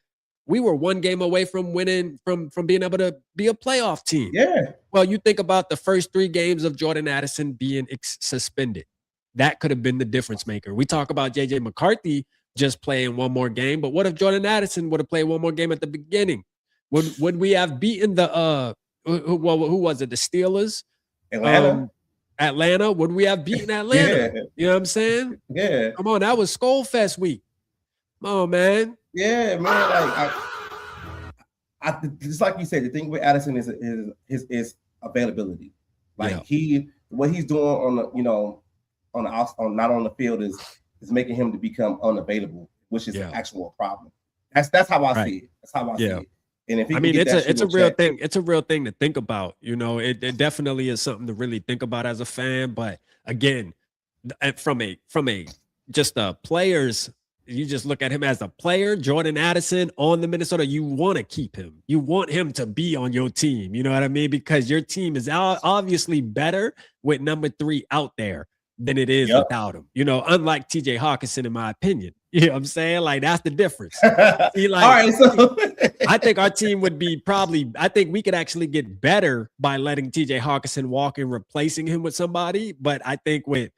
we were 1 game away from winning, from being able to be a playoff team. Yeah. Well, you think about the first 3 games of Jordan Addison being suspended. That could have been the difference maker. We talk about JJ McCarthy just playing 1 more game, but what if Jordan Addison would have played 1 more game at the beginning? Would we have beaten the who was it? The Steelers? Atlanta? Would we have beaten Atlanta? You know what I'm saying? Yeah. Come on, that was Skol Fest week. Come on, man. Yeah, man. Like I just like you said, the thing with Addison is availability. Like what he's doing on the, you know, on not on the field is making him to become unavailable, which is an actual problem. That's how I see it. That's how I see it. And if it's a real thing. It's a real thing to think about. You know, it definitely is something to really think about as a fan. But again, from a just a player's, you just look at him as a player, Jordan Addison on the Minnesota, you want to keep him. You want him to be on your team. You know what I mean? Because your team is obviously better with number 3 out there than it is without him. You know, unlike TJ Hawkinson, in my opinion. You know what I'm saying? Like, that's the difference. See, like, all right, so I think our team would be I think we could actually get better by letting TJ Hawkinson walk and replacing him with somebody. But I think with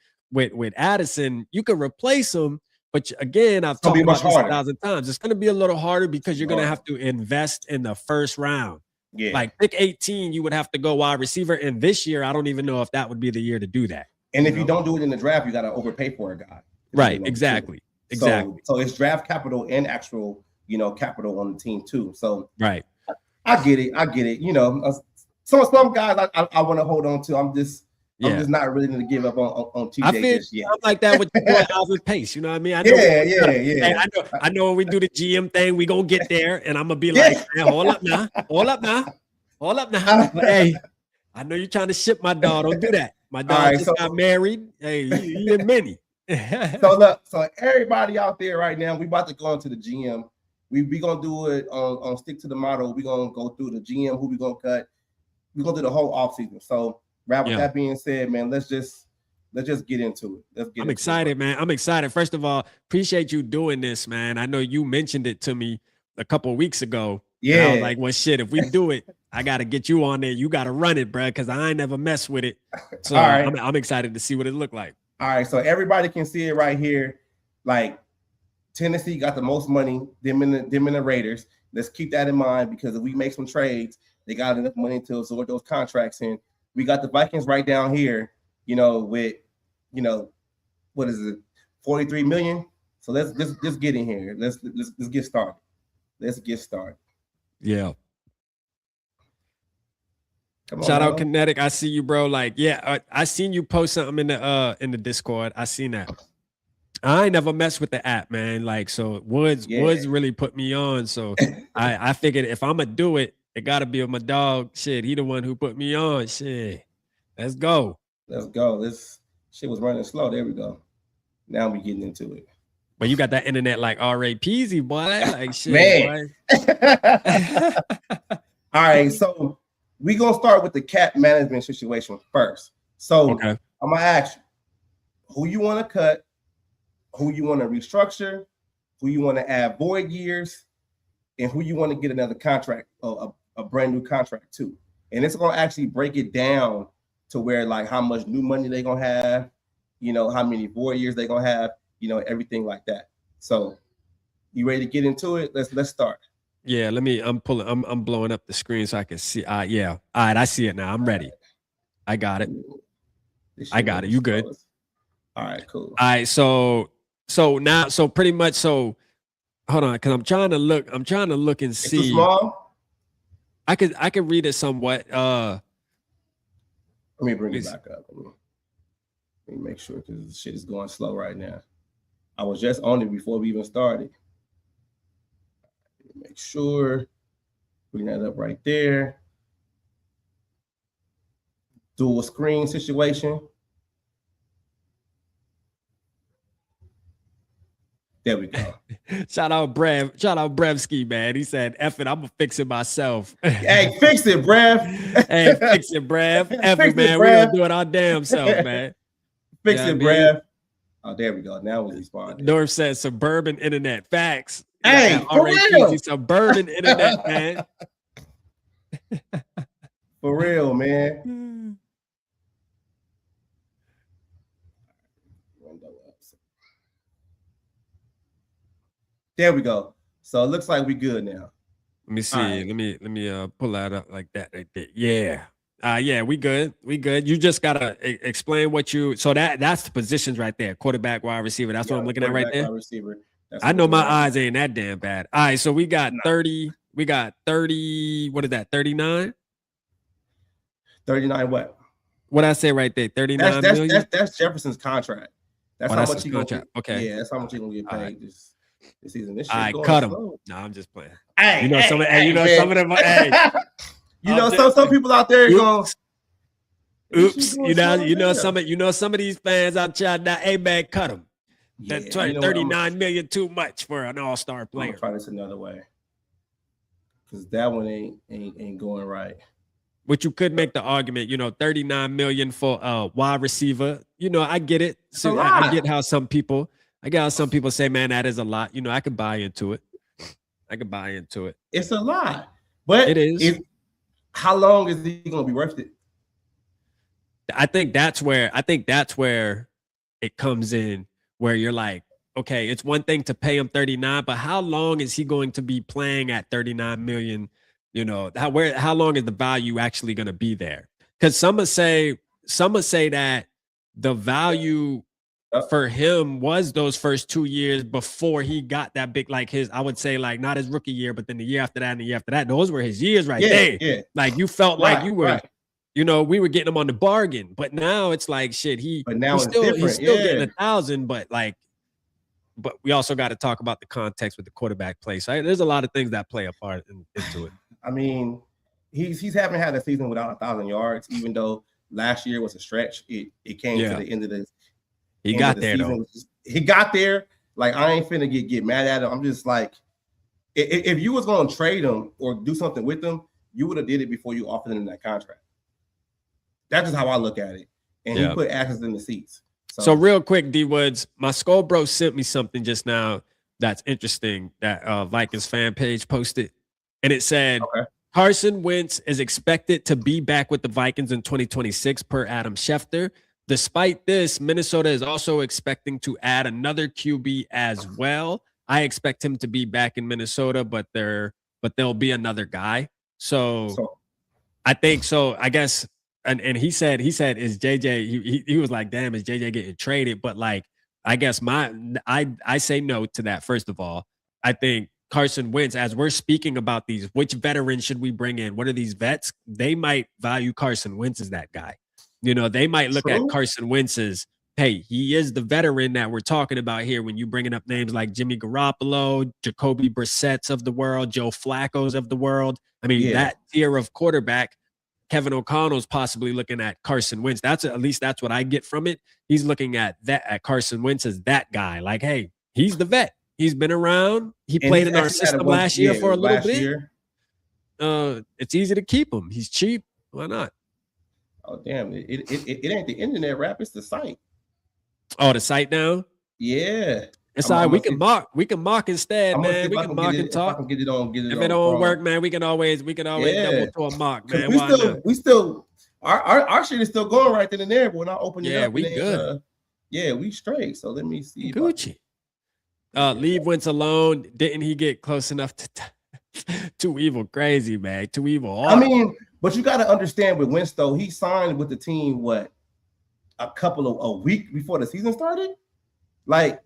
Addison, you can replace him. But again, I've talked about this 1,000 times. It's going to be a little harder because you're going to have to invest in the first round. Yeah. Like pick 18, you would have to go wide receiver. And this year, I don't even know if that would be the year to do that. And if you don't do it in the draft, you got to overpay for a guy. Right. Exactly. Exactly. So it's draft capital and actual, you know, capital on the team too. So right. I get it. You know, some guys I want to hold on to. I'm just not really going to give up on TJ just yet. I'm like that with your boy Alvin Pace. You know what I mean? I know Hey, I know when we do the GM thing, we gonna get there, and I'm gonna be like, man, hold up now. Hey, I know you're trying to ship my dog. Don't do that. My dog just got married. Hey, you and many. So look, so everybody out there right now, we about to go into the GM. We gonna do it on stick to the model. We gonna go through the GM, who we gonna cut. We gonna do the whole offseason. So, Rapp, with that being said, man, let's just let's just get into it. I'm excited, man. I'm excited. First of all, appreciate you doing this, man. I know you mentioned it to me a couple of weeks ago. Yeah. And I was like, well, shit, if we do it, I got to get you on there. You got to run it, bro, because I ain't never messed with it. So I'm excited to see what it look like. All right. So everybody can see it right here. Like Tennessee got the most money, them and the Raiders. Let's keep that in mind, because if we make some trades, they got enough money to absorb those contracts in. We got the Vikings right down here, with, what is it, 43 million? So let's just get in here. Let's get started. Let's get started. Yeah. Shout out Kinetic. I see you, bro. Like, yeah, I seen you post something in the Discord. I seen that. I ain't never messed with the app, man. Like, so Woods really put me on. So I figured if I'm gonna do it, it gotta be with my dog. Shit, he the one who put me on. Shit. Let's go. Let's go. This shit was running slow. There we go. Now we getting into it. But you got that internet like R.A. Peasy, boy. Like shit, man. Boy. All right, so we gonna start with the cap management situation first. So I'm gonna ask you who you want to cut, who you want to restructure, who you want to add void years, and who you want to get another contract, a brand new contract to. And it's gonna actually break it down to where, like, how much new money they're gonna have, how many void years they're gonna have, everything like that. So you ready to get into it? Let's start. Yeah, I'm blowing up the screen so I can see. Yeah. All right, I see it now. I'm ready. I got it. I got it. You good? All right, cool. All right, so pretty much, hold on, because I'm trying to look and see. It's too small? I could read it somewhat. Let me bring it back up. Let me make sure, because this shit is going slow right now. I was just on it before we even started. Make sure, bring that up right there. Dual screen situation. There we go. Shout out Brevski, man. He said, F it, I'm gonna fix it myself. Hey, fix it, Brev. Hey, fix it, Brev. F it, man. We're gonna do it our damn self, man. Fix it, Brev. Oh, there we go. Now we respond. North said suburban internet. Facts. Hey, for real. Suburban internet, man. For real, man. There we go. So it looks like we good now. Let me see. Right. Let me pull that up like that right there. Yeah. Yeah, we good. We good. You just gotta explain what you. So that's the positions right there. Quarterback, wide receiver. That's what I'm looking at right there. Wide receiver. I know my eyes ain't that damn bad. All right, so we got 30. We got 30. What is that? 39. 39. What? What I say right there? 39 million. That's Jefferson's contract. That's how much he contract. Okay. Yeah, that's how much he gonna get paid this season. This shit. I cut him. No, I'm just playing. Hey, some of them. Hey. Some people out there going. Oops, some of these fans out there. Hey man, cut them. That 39 million too much for an all-star player. I'm gonna try this another way, because that one ain't going right. But you could make the argument, 39 million for a wide receiver. I get it. So I get how some people say, man, that is a lot. I could buy into it. It's a lot, but it is. How long is he gonna be worth it? I think that's where it comes in, where you're like, okay, it's one thing to pay him 39, but how long is he going to be playing at 39 million? How long is the value actually going to be there? Because some would say that the value for him was those first 2 years before he got that big, like I would say, like, not his rookie year, but then the year after that and the year after that. Those were his years right there. Yeah. Like you felt like you were, we were getting him on the bargain, but now it's like shit. He's still getting 1,000, but we also got to talk about the context with the quarterback play. So there's a lot of things that play a part into it. I mean, he's haven't had a season without 1,000 yards, even though last year was a stretch. It came to the end of the. He got there though. He got there. Like, I ain't finna get mad at him. I'm just like, if you was gonna trade him or do something with him, you would have did it before you offered him that contract. That's just how I look at it. and he put asses in the seats. So real quick, D Woods, my Skol bro sent me something just now that's interesting that Vikings fan page posted, and it said Carson Wentz is expected to be back with the Vikings in 2026 per Adam Schefter. Despite this, Minnesota is also expecting to add another QB as well. I expect him to be back in Minnesota, but there'll be another guy. So I think so. I guess, and he said is JJ? He was like, damn, is JJ getting traded? But like, I guess I say no to that. First of all, I think Carson Wentz, as we're speaking about these, which veterans should we bring in? What are these vets? They might value Carson Wentz as that guy. You know, they might look at Carson Wentz as, hey, he is the veteran that we're talking about here. When you bringing up names like Jimmy Garoppolo, Jacoby Brissett's of the world, Joe Flacco's of the world. I mean, that tier of quarterback, Kevin O'Connell's possibly looking at Carson Wentz. At least that's what I get from it. He's looking at Carson Wentz as that guy. Like, hey, he's the vet. He's been around. He played in our system last year for a little bit. It's easy to keep him. He's cheap. Why not? Oh, damn. It ain't the internet rap. It's the site. Oh, the site now? Yeah. It's all right. We can mock instead, man. We can mock and talk. If it don't work, man, we can always double to a mock, man. We still our shit is still going right then and there, but when I open it up, we good. We straight. So let me see. Gucci. Leave Wentz alone. Didn't he get close enough to too evil crazy, man? Too evil. I mean, but you got to understand with Wentz though, he signed with the team a week before the season started. Like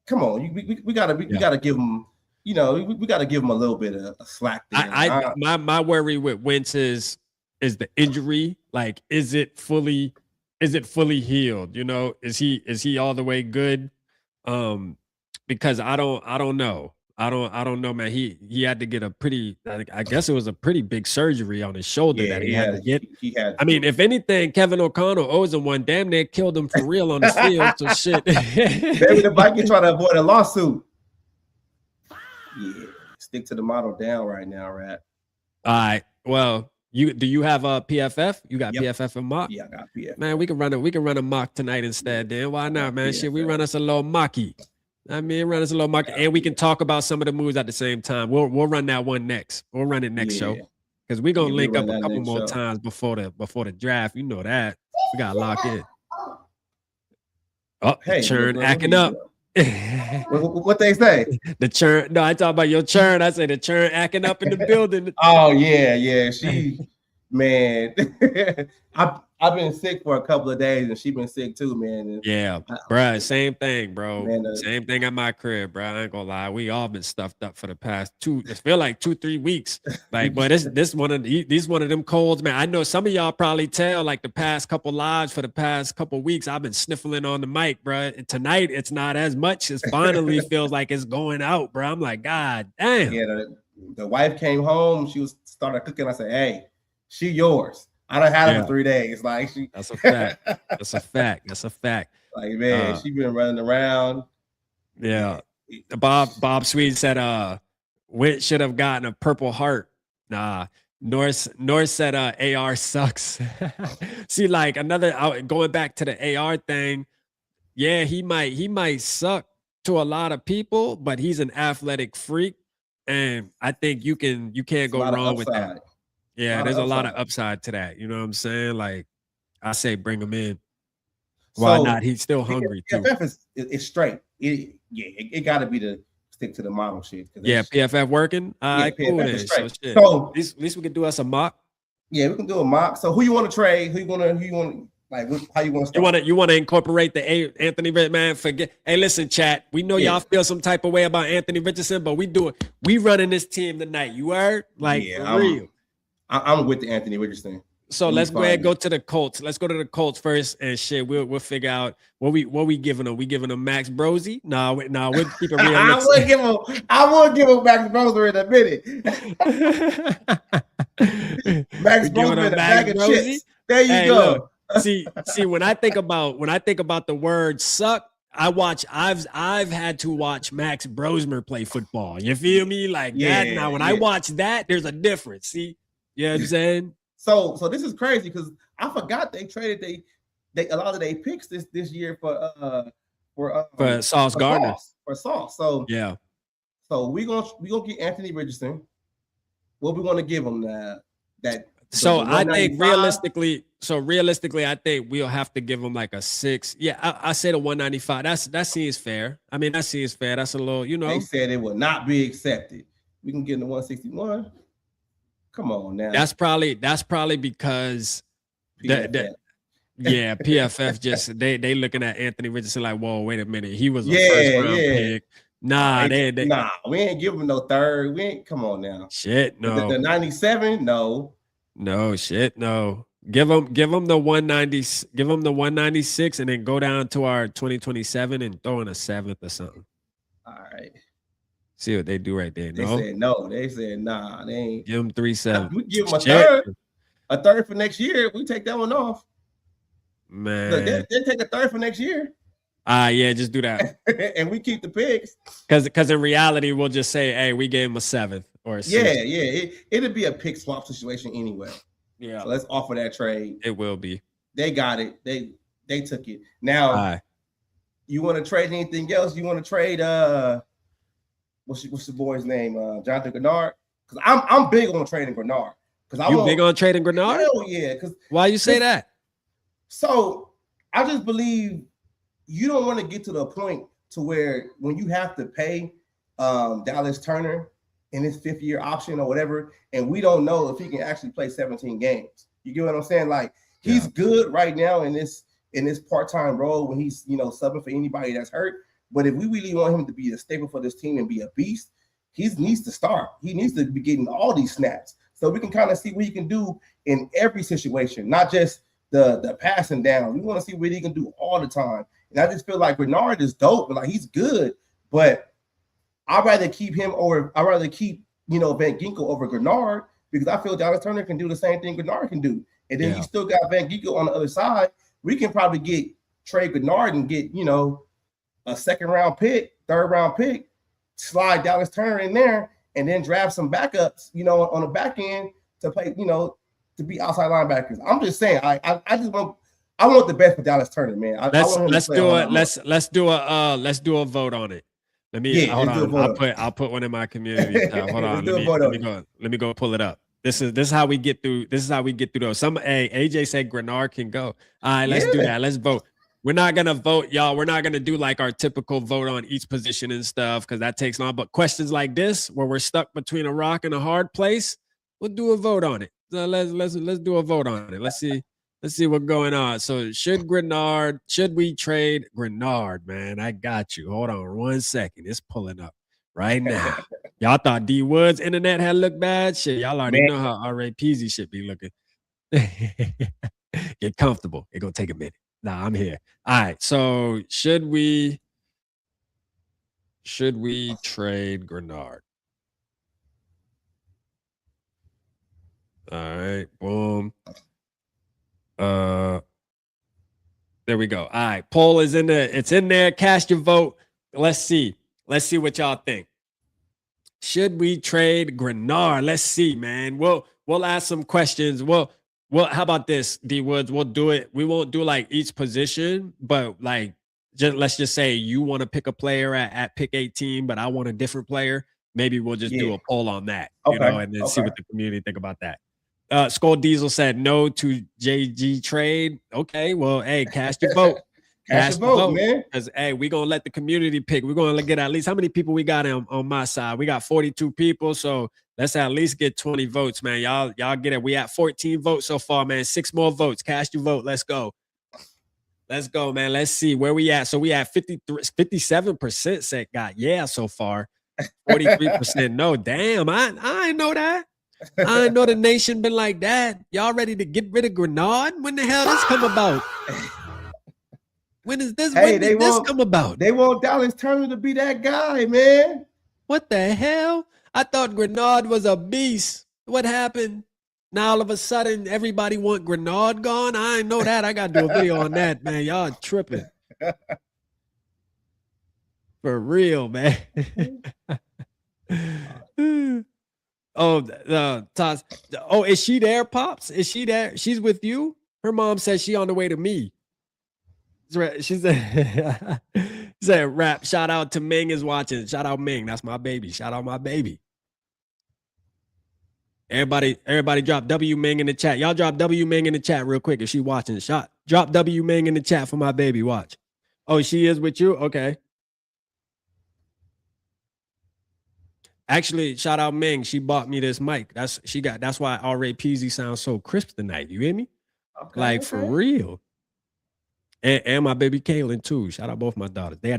come on, we gotta give him, you know, we gotta give him a little bit of a slack there. My worry with Wentz is the injury. Like, is it fully healed? You know, is he all the way good? Because I don't know. I don't know, man. He had to get a pretty, I guess it was a pretty big surgery on his shoulder that he had to get. I mean, if anything, Kevin O'Connell owes him one. Damn near killed him for real on the field. So shit. Maybe the Vikings try to avoid a lawsuit. Yeah, stick to the model down right now, Rapp. All right. Well, do you have a PFF? You got PFF and mock? Yeah, I got PFF. Man, we can run a mock tonight instead. Then why not, man? PFF. Shit, we run us a little mocky. I mean, run us a little market, and we can talk about some of the moves at the same time. We'll run that one next. We'll run it next show because we're gonna link up a couple more times before the draft. You know that we gotta lock in. Oh, hey, churn acting up. What they say? The churn. No, I talk about your churn. I say the churn acting up in the building. Oh yeah. She, man. I've been sick for a couple of days, and she's been sick too, man. And bro, same thing, bro. Man, same thing at my crib, bro. I ain't gonna lie, we all been stuffed up for the past it feel like 2-3 weeks. Like, but this one of them colds, man. I know some of y'all probably tell like the past couple lives for the past couple weeks, I've been sniffling on the mic, bro. And tonight it's not as much. It finally feels like it's going out, bro. I'm like, God damn. Yeah, the wife came home. She started cooking. I said, hey, she yours. I done had it for 3 days. Like that's a fact. That's a fact. Like, man, she been running around. Yeah. Bob Sweet said Wentz should have gotten a Purple Heart. Nah. Norris said AR sucks. See, like going back to the AR thing, yeah, he might suck to a lot of people, but he's an athletic freak. And I think you can't go wrong with that. Yeah, there's a lot of upside to that. You know what I'm saying? Like, I say bring him in. Why not? He's still hungry too. PFF is straight. It got to be to stick to the model shit. Yeah, PFF working. All right, cool. So at least we can do us a mock. Yeah, we can do a mock. So who you want to trade? Who you want like? How you want to start? You want to incorporate the Anthony Richardson? Man, forget. Hey, listen, chat. We know y'all feel some type of way about Anthony Richardson, but we running this team tonight. You heard? Like, for real. I'm with the Anthony Richardson. So let's go ahead and go to the Colts. Let's go to the Colts first, and shit, we'll figure out what we giving them. We giving them Max Brosey? Nah, we'll keep it real. I would give him Max Brosey in a minute. Max Brosey in a bag of chips. There you go. Look, see, when I think about the word suck, I've had to watch Max Brosmer play football. You feel me? Like that. Now, when I watch that, there's a difference. See. You know what I'm saying? So this is crazy because I forgot they traded they a lot of their picks this year for Sauce Gardner. For Sauce. So yeah. So we gonna get Anthony Richardson. What we gonna give him that? So I think realistically, I think we'll have to give him like a 6. Yeah, I say the 195. That seems fair. I mean, that seems fair. That's a little, you know. They said it will not be accepted. We can get the 161. Come on now. That's probably because PFF just they looking at Anthony Richardson like, whoa, wait a minute, he was a first round pick. Nah, we ain't give him no third. We ain't. Come on now. Shit, no. The 97, no. No shit, no. Give him the 190. Give him the 196, and then go down to our 2027 and throw in a 7th or something. All right. See what they do right there. They said no. They said nah. They ain't. Give him 3-7. We give him a third. A third for next year. We take that one off. Man, look, they take a third for next year. Yeah, just do that. And we keep the picks. Because in reality, we'll just say, hey, we gave him a 7th or a 6th. Yeah. It'll be a pick swap situation anyway. Yeah. So let's offer that trade. It will be. They got it. They took it. Now, you want to trade anything else? You want to trade what's the boy's name? Jonathan Grenard? Because I'm big on trading Grenard. You big on trading Grenard? Hell yeah. Why you say that? So I just believe you don't want to get to the point to where when you have to pay Dallas Turner in his 5th-year option or whatever, and we don't know if he can actually play 17 games. You get what I'm saying? Like he's good right now in this part-time role when he's subbing for anybody that's hurt. But if we really want him to be a staple for this team and be a beast, he needs to start. He needs to be getting all these snaps so we can kind of see what he can do in every situation, not just the passing down. We want to see what he can do all the time. And I just feel like Grenard is dope, but like he's good, but I'd rather keep Van Ginkel over Grenard because I feel Dallas Turner can do the same thing Grenard can do. And then you still got Van Ginkel on the other side. We can probably trade Grenard and get, a 2nd-round pick, 3rd-round pick, slide Dallas Turner in there, and then draft some backups, on the back end to play, to be outside linebackers. I'm just saying, I want the best for Dallas Turner, man. Let's do a vote on it. Let me hold on. I'll put one in my community. Hold on. Let me go pull it up. This is how we get through. This is how we get through those. AJ said Grenard can go. All right, let's do that. Let's vote. We're not gonna vote, y'all. We're not gonna do like our typical vote on each position and stuff because that takes long. But questions like this, where we're stuck between a rock and a hard place, we'll do a vote on it. So let's do a vote on it. Let's see what's going on. So should we trade Grenard, man? I got you. Hold on 1 second. It's pulling up right now. Y'all thought D Wood's internet had looked bad? Shit, y'all already know how R.A. Peasy should be looking. Get comfortable. It's going to take a minute. Nah, I'm here. All right. So should we trade Grenard? All right. Boom. There we go. All right. Poll is in there. It's in there. Cast your vote. Let's see what y'all think. Should we trade Grenard? Let's see, man. We'll ask some questions. Well, how about this, D Woods? We'll do it. We won't do like each position, but like let's just say you want to pick a player at pick 18, but I want a different player. Maybe we'll just do a poll on that, and then see what the community think about that. Skol Diesel said no to JG trade. Okay, well, hey, cast your vote. Cast your vote, man. Because hey, we're gonna let the community pick. We're gonna get at least how many people we got on my side. We got 42 people, so let's at least get 20 votes, man. Y'all get it. We at 14 votes so far, man. 6 more votes. Cast your vote. Let's go. Let's go, man. Let's see where we at. So we at 57% said got so far. 43% no. Damn, I ain't know that. I ain't know the nation been like that. Y'all ready to get rid of Grenard? When the hell this come about? When is this? When did this come about? They want Dallas Turner to be that guy, man. What the hell? I thought Grenard was a beast. What happened? Now all of a sudden everybody want Grenard gone? I ain't know that. I got to do a video on that, man. Y'all tripping. For real, man. Oh, the Tots. Oh, is she there, Pops? Is she there? She's with you? Her mom says she on the way to me. She said, Rapp, shout out to Ming is watching. Shout out Ming. That's my baby. Shout out my baby. Everybody drop W Ming in the chat. Y'all drop W Ming in the chat real quick if she watching. Drop W Ming in the chat for my baby. Watch. Oh, she is with you? Okay. Actually, shout out Ming. She bought me this mic. That's why R.A. Peasy sounds so crisp tonight. You hear me? Okay, for real. And my baby Kaylin too. Shout out both my daughters. They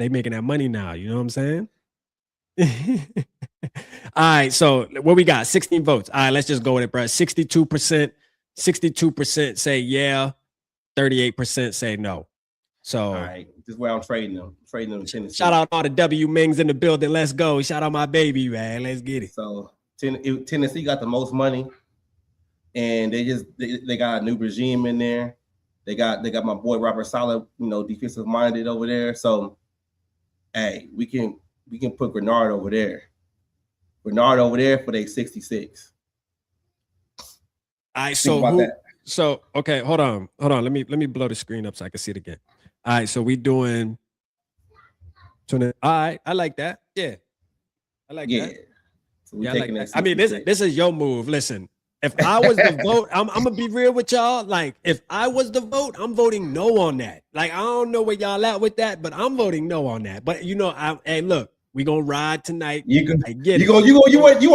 making that money now. You know what I'm saying? All right. So what we got? 16 votes. All right, let's just go with it, bro. 62% say yeah. 38% say no. So all right, this is where I'm trading them. Trading them in Tennessee. Shout out all the W Mings in the building. Let's go. Shout out my baby, man. Let's get it. So Tennessee got the most money, and they got a new regime in there. They got my boy Robert Saleh, defensive minded over there. So, hey, we can put Grenard over there. Grenard over there for their 66. All right, so okay, hold on. Let me blow the screen up so I can see it again. All right, so we doing 20. All right, I like that. Yeah, I like that. So I like that. I mean, this is your move. Listen, if I was the vote, I'm gonna be real with y'all. Like, if I was the vote, I'm voting no on that. Like, I don't know where y'all at with that, but I'm voting no on that. But hey, look, we gonna ride tonight. You want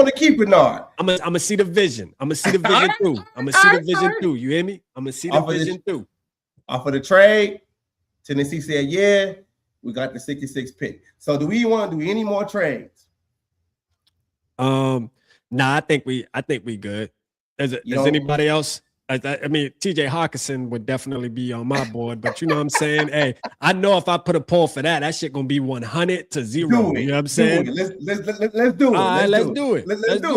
to keep Grenard. I'm gonna see the vision. I'm gonna see the vision through. I'm gonna see the vision through. You hear me? I'm gonna see the vision through. Off of the trade, Tennessee said, yeah, we got the 66 pick. So do we want to do any more trades? Nah, I think we good. Is anybody else? I mean, TJ Hawkinson would definitely be on my board, but you know what I'm saying? Hey, I know if I put a poll for that shit gonna be 100 to 0. You know what I'm saying? Let's do it. Let's do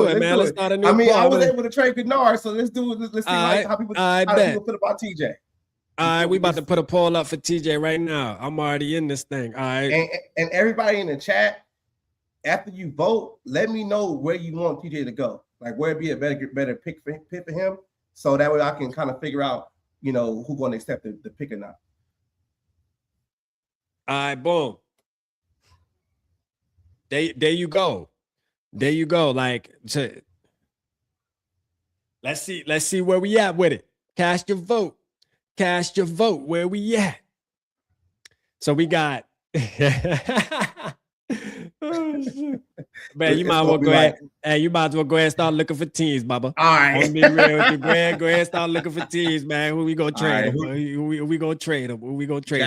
it, man. Let's start a new poll. I was able to trade Grenard, so let's do it. Let's see how people feel about TJ. All right, we about to put a poll up for TJ right now. I'm already in this thing. All right. And everybody in the chat, after you vote, let me know where you want TJ to go. Like, where it'd be a better pick for him. So that way I can kind of figure out, who's going to accept the pick or not. All right, boom. There you go. There you go. Like, let's see where we at with it. Cast your vote. Where we at? So we got. Oh, shit. Man, you might as well go ahead. Hey, you might as well go ahead and start looking for teams, Bubba. All right. I'm be real with you. Go ahead and start looking for teams, man. Who we gonna trade? Who we gonna trade them? Who we gonna trade?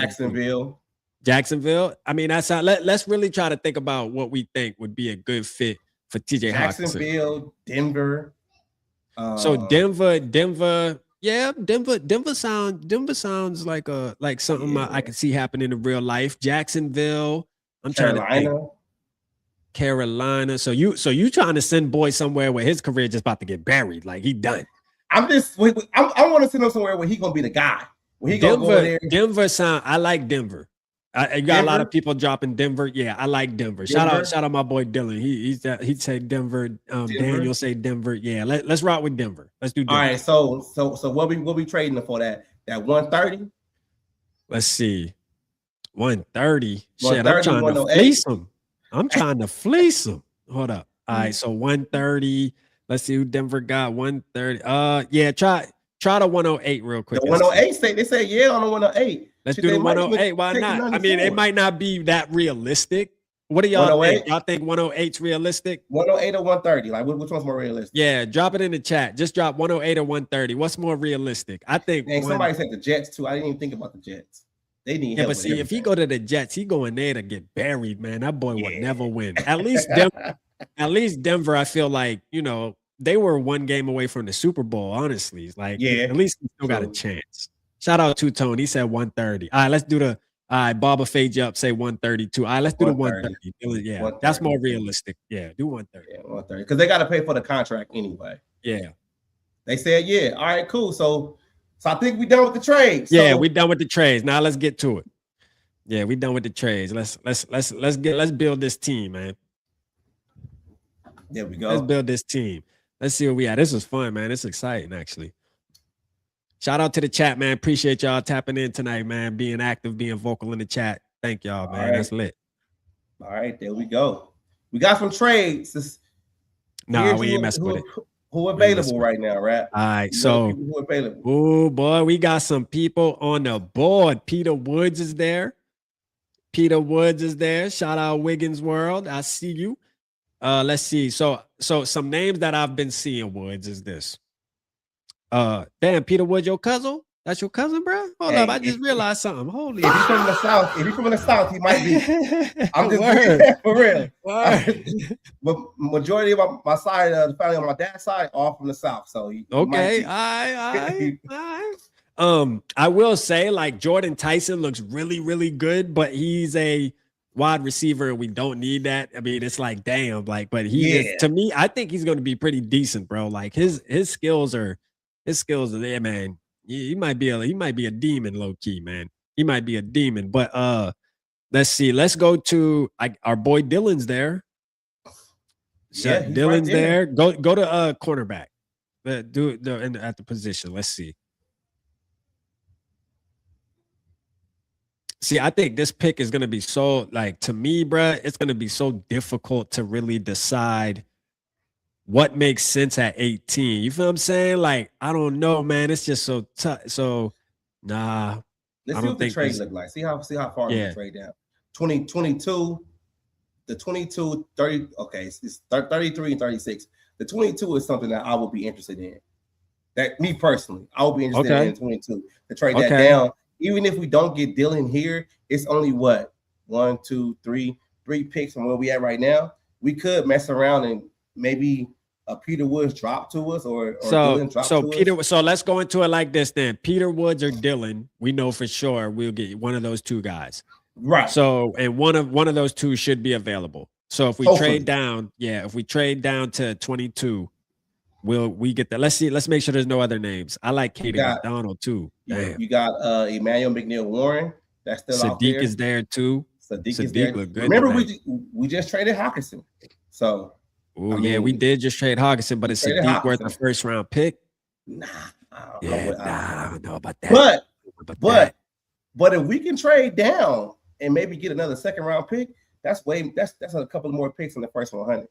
Jacksonville. I mean, that's how. Let's really try to think about what we think would be a good fit for TJ Hawkinson. Jacksonville, Denver. So Denver. Yeah, Denver sounds like something I can see happening in real life. Jacksonville. I'm trying to think. Carolina. So you trying to send boy somewhere where his career just about to get buried, like he done. I want to send him somewhere where he gonna be the guy. Where he gonna go there. Denver sound. I like Denver. I got a lot of people dropping Denver. Yeah, I like Denver. Shout out my boy Dylan. He said Denver. Daniel say Denver. Yeah, let's rock with Denver. Let's do Denver. All right. So what we trading for that 130? Let's see. 130. Shit, I'm trying to fleece him. Hold up. All right, so 130. Let's see who Denver got. 130. Yeah, try the 108 real quick. The 108 they say yeah on the 108. Let's do the 108. Why not? I mean, it might not be that realistic. What do y'all think? Y'all think 108's realistic? 108 or 130? Like, which one's more realistic? Yeah, drop it in the chat. Just drop 108 or 130. What's more realistic? I think. Somebody said the Jets too. I didn't even think about the Jets. They need help. But see, if he go to the Jets, he going there to get buried, man. That boy would never win. At least Denver, I feel like, they were one game away from the Super Bowl, honestly. Like, at least he still got a chance. Shout out to Tone. He said 130. All right, let's do the Baba fade you up, say 132. All right, let's do the 130. Yeah, 130. That's more realistic. Yeah, do 130. Yeah, 130. Because they got to pay for the contract anyway. Yeah. They said, yeah. All right, cool. So I think we done with the trades. Yeah, we done with the trades. Now let's get to it. Yeah, we done with the trades. Let's build this team, man. There we go. Let's build this team. Let's see where we at. This was fun, man. It's exciting, actually. Shout out to the chat, man. Appreciate y'all tapping in tonight, man. Being active, being vocal in the chat. Thank y'all, man. Right. That's lit. All right, there we go. We got some trades. Nah, we ain't messing with it. Who available right now, Rapp? All right, so who available? Oh boy, we got some people on the board. Peter Woods is there. Peter Woods is there. Shout out Wiggins World. I see you. Let's see. So some names that I've been seeing, Woods, is this. Damn, Peter Woods, your cousin? That's your cousin, bro? Hold up, I just realized something. Holy, if he's from the South, he might be. I'm just for real. But majority of my side of the family on my dad's side all from the South. So okay, all right. I will say, like, Jordan Tyson looks really, really good, but he's a wide receiver, and we don't need that. I mean, it's like, damn, like, but he is, to me, I think he's going to be pretty decent, bro. Like his skills are there, man. He might be a demon, low key, man. He might be a demon. But let's see. Let's go to our boy Dylan's there. Yeah, Dylan's right there. Go to cornerback. At the position. Let's see. See, I think this pick is gonna be so, like, to me, bruh, it's gonna be so difficult to really decide what makes sense at 18. You feel what I'm saying? Like, I don't know, man. It's just so tough. So, nah. Let's see what the trade look like. See how far we can trade down. 2022, the 22, 30. Okay, it's 33 and 36. The 22 is something that I will be interested in. That me personally, I will be interested in 22 to trade that down. Even if we don't get Dylan here, it's only what 1, 2, 3 picks from where we at right now. We could mess around and maybe Peter Woods drop to us or Dylan drop to us. So let's go into it like this then. Peter Woods or Dylan, we know for sure we'll get one of those two guys. Right. So, and one of those two should be available. So if we trade down, if we trade down to 22, we get that. Let's make sure there's no other names. I like Katie McDonald too. Damn. You got Emmanuel McNeil Warren. That's still out there. Sadiq is there too. Sadiq is there. Look good. Remember, we just traded Hawkinson. So we did just trade Hawkinson, but is Sadiq worth a first round pick? Nah, I don't know about that. But if we can trade down and maybe get another second round pick, that's a couple more picks in the first 100.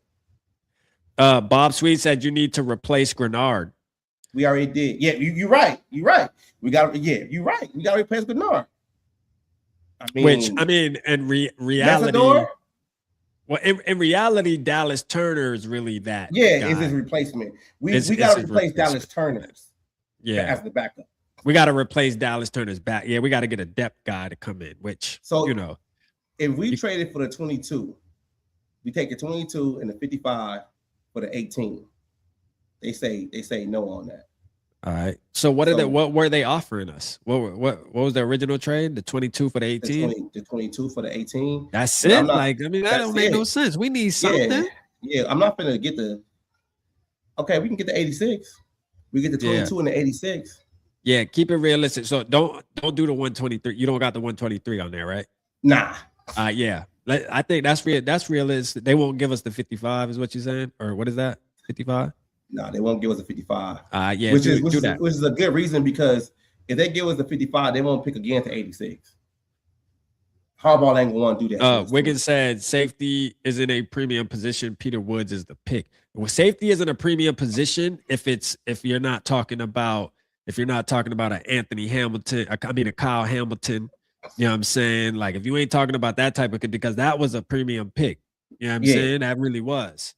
Bob Sweet said you need to replace Grenard. We already did. Yeah, you're right. You're right. You're right. We got to replace Grenard. In reality, in reality, Dallas Turner is really that. Yeah, it's his replacement. We got to replace Dallas Turner's. Yeah, as the backup. We got to replace Dallas Turner's back. Yeah, we got to get a depth guy to come in. If we traded for the 22, we take the 22 and the 55 for the 18. They say no on that. All right. So what were they offering us? What was the original trade? The 22 for the 18? The 22 for the 18. That's it. That don't make no sense. We need something. Yeah, I'm not gonna get the. Okay, we can get the 86. We get the 22 and the 86. Yeah, keep it realistic. So don't do the 123. You don't got the 123 on there, right? Nah. Yeah. I think that's realistic. They won't give us the 55, is what you're saying? Or what is that? 55? No, they won't give us a 55. Which is a good reason, because if they give us the 55, they won't pick again to 86. Harbaugh ain't gonna want to do that. Wiggins said safety is in a premium position. Peter Woods is the pick. Well, safety is in a premium position if you're not talking about an Anthony Hamilton, a Kyle Hamilton. You know what I'm saying? Like, if you ain't talking about that type of, because that was a premium pick. You know what I'm saying? That really was.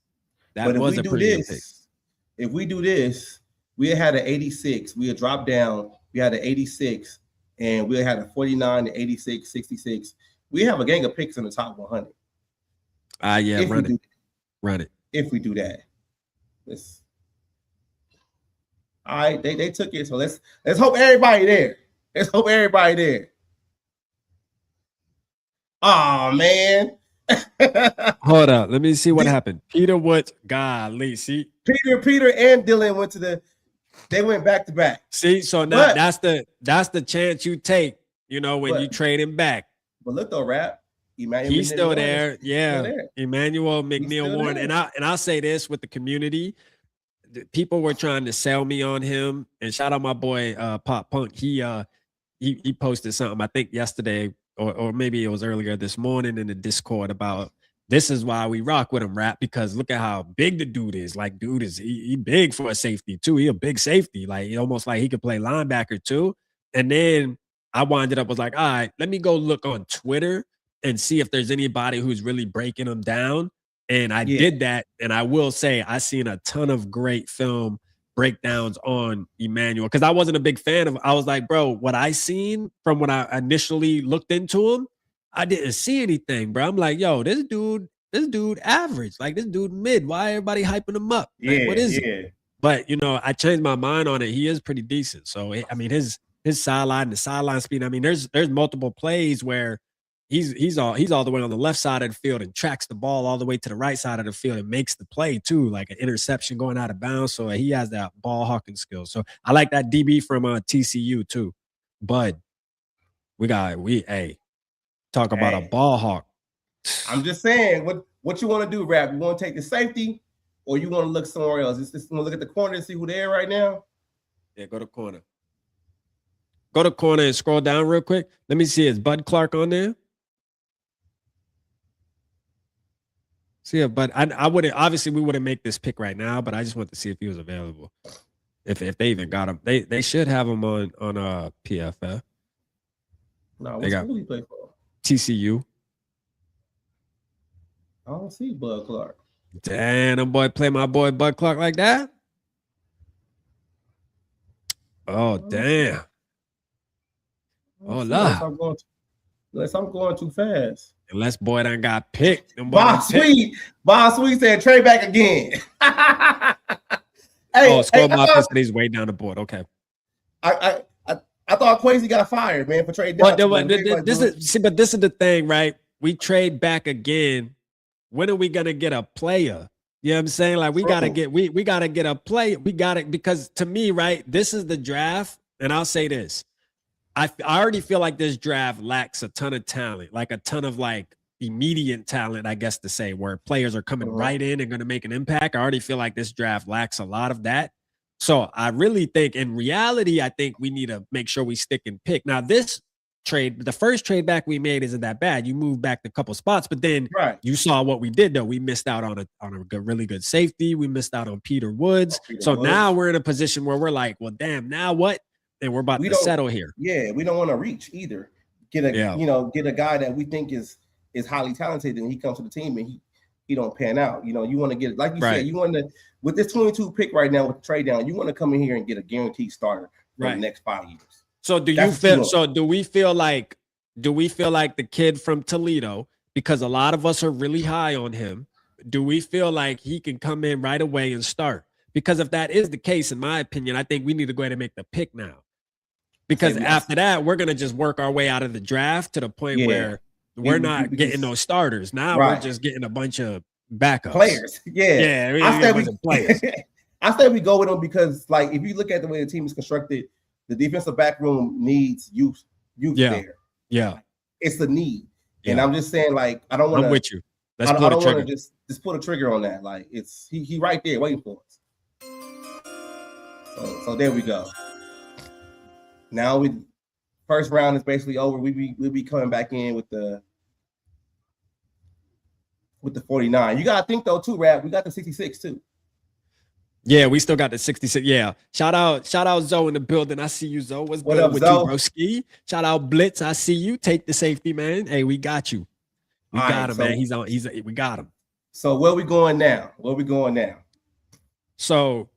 That was a premium pick. If we do this, we had an 86. We had dropped down. We had an 86, and we had a 49, 86, 66. We have a gang of picks in the top 100. Run it. If we do that, all right. They took it. So let's hope everybody there. Let's hope everybody there. Oh man. Hold up. Let me see what happened. Peter Woods. Golly, see. Peter and Dylan they went back to back. See, so now that's the chance you take, when you trade him back. But look though, Rapp, He's still there. Yeah. Emmanuel McNeil-Warren. And I'll say this with the community. People were trying to sell me on him. And shout out my boy Pop Punk. He posted something, I think yesterday, or maybe it was earlier this morning in the Discord about this is why we rock with him, Rapp, because look at how big the dude is. Like, dude is he big for a safety too. He a big safety. Like, almost like he could play linebacker too. And then I winded up was like, all right, let me go look on Twitter and see if there's anybody who's really breaking him down. And I did that. And I will say I seen a ton of great film breakdowns on Emmanuel, because I wasn't a big fan of. I was like, bro, what I seen from when I initially looked into him, I didn't see anything, bro. I'm like, yo, this dude average, like this dude mid. Why everybody hyping him up? Like, what is it? But I changed my mind on it. He is pretty decent. So I mean, his sideline, the sideline speed. I mean, there's multiple plays where he's all the way on the left side of the field and tracks the ball all the way to the right side of the field and makes the play too, like an interception going out of bounds. So he has that ball hawking skill. So I like that DB from TCU too. Bud, talk about a ball hawk. I'm just saying, what you want to do, Rapp? You want to take the safety, or you want to look somewhere else? Just want to look at the corner and see who they're right now. Yeah, go to corner. Go to corner and scroll down real quick. Let me see. Is Bud Clark on there? See if Bud. I wouldn't. Obviously, we wouldn't make this pick right now, but I just want to see if he was available. If they even got him, they should have him on PFF. No, what school he play for? TCU. I don't see Bud Clark. Damn, them boy play my boy Bud Clark like that. Oh damn. Oh no. Unless I'm going too fast. Unless boy done got picked. Bob Sweet said trade back again. Scroll my fist, he's way down the board. Okay. I thought Quasi got fired, man, for trade down. But this is the thing, right? We trade back again. When are we gonna get a player? You know what I'm saying? Like we gotta get a player. We got it, because to me, right, this is the draft, and I'll say this. I already feel like this draft lacks a ton of talent, like a ton of like immediate talent, I guess to say, where players are coming right in and going to make an impact. I already feel like this draft lacks a lot of that. So I really think in reality, I think we need to make sure we stick and pick. Now this trade, the first trade back we made isn't that bad. You moved back a couple spots, but then you saw what we did though. We missed out on a really good safety. We missed out on Peter Woods. Now we're in a position where we're like, well, damn, now what? And we're about to settle here. Yeah, we don't want to reach either. Get a guy that we think is highly talented, and he comes to the team and he don't pan out. You want to get, like you said, you want to, with this 22 pick right now with the trade down, you want to come in here and get a guaranteed starter for the next 5 years. So do we feel like the kid from Toledo, because a lot of us are really high on him, do we feel like he can come in right away and start? Because if that is the case, in my opinion, I think we need to go ahead and make the pick now. Because after that, we're going to just work our way out of the draft to the point where we're not getting those starters. Now we're just getting a bunch of backups. Players. Yeah. I say we go with them because, like, if you look at the way the team is constructed, the defensive back room needs youth there. Yeah. It's a need. Yeah. And I'm just saying, like, I don't want to. I'm with you. I don't want to just pull a trigger on that. Like, it's he right there waiting for us. So there we go. Now first round is basically over. We'll be coming back in with the 49. You gotta think though too, Rapp. We got the 66 too. Yeah, we still got the 66. Yeah. Shout out Zoe in the building. I see you, Zoe. What's good with Zoe? You, broski? Shout out Blitz. I see you. Take the safety, man. Hey, we got you. We got him, man. We got him. So where we going now? So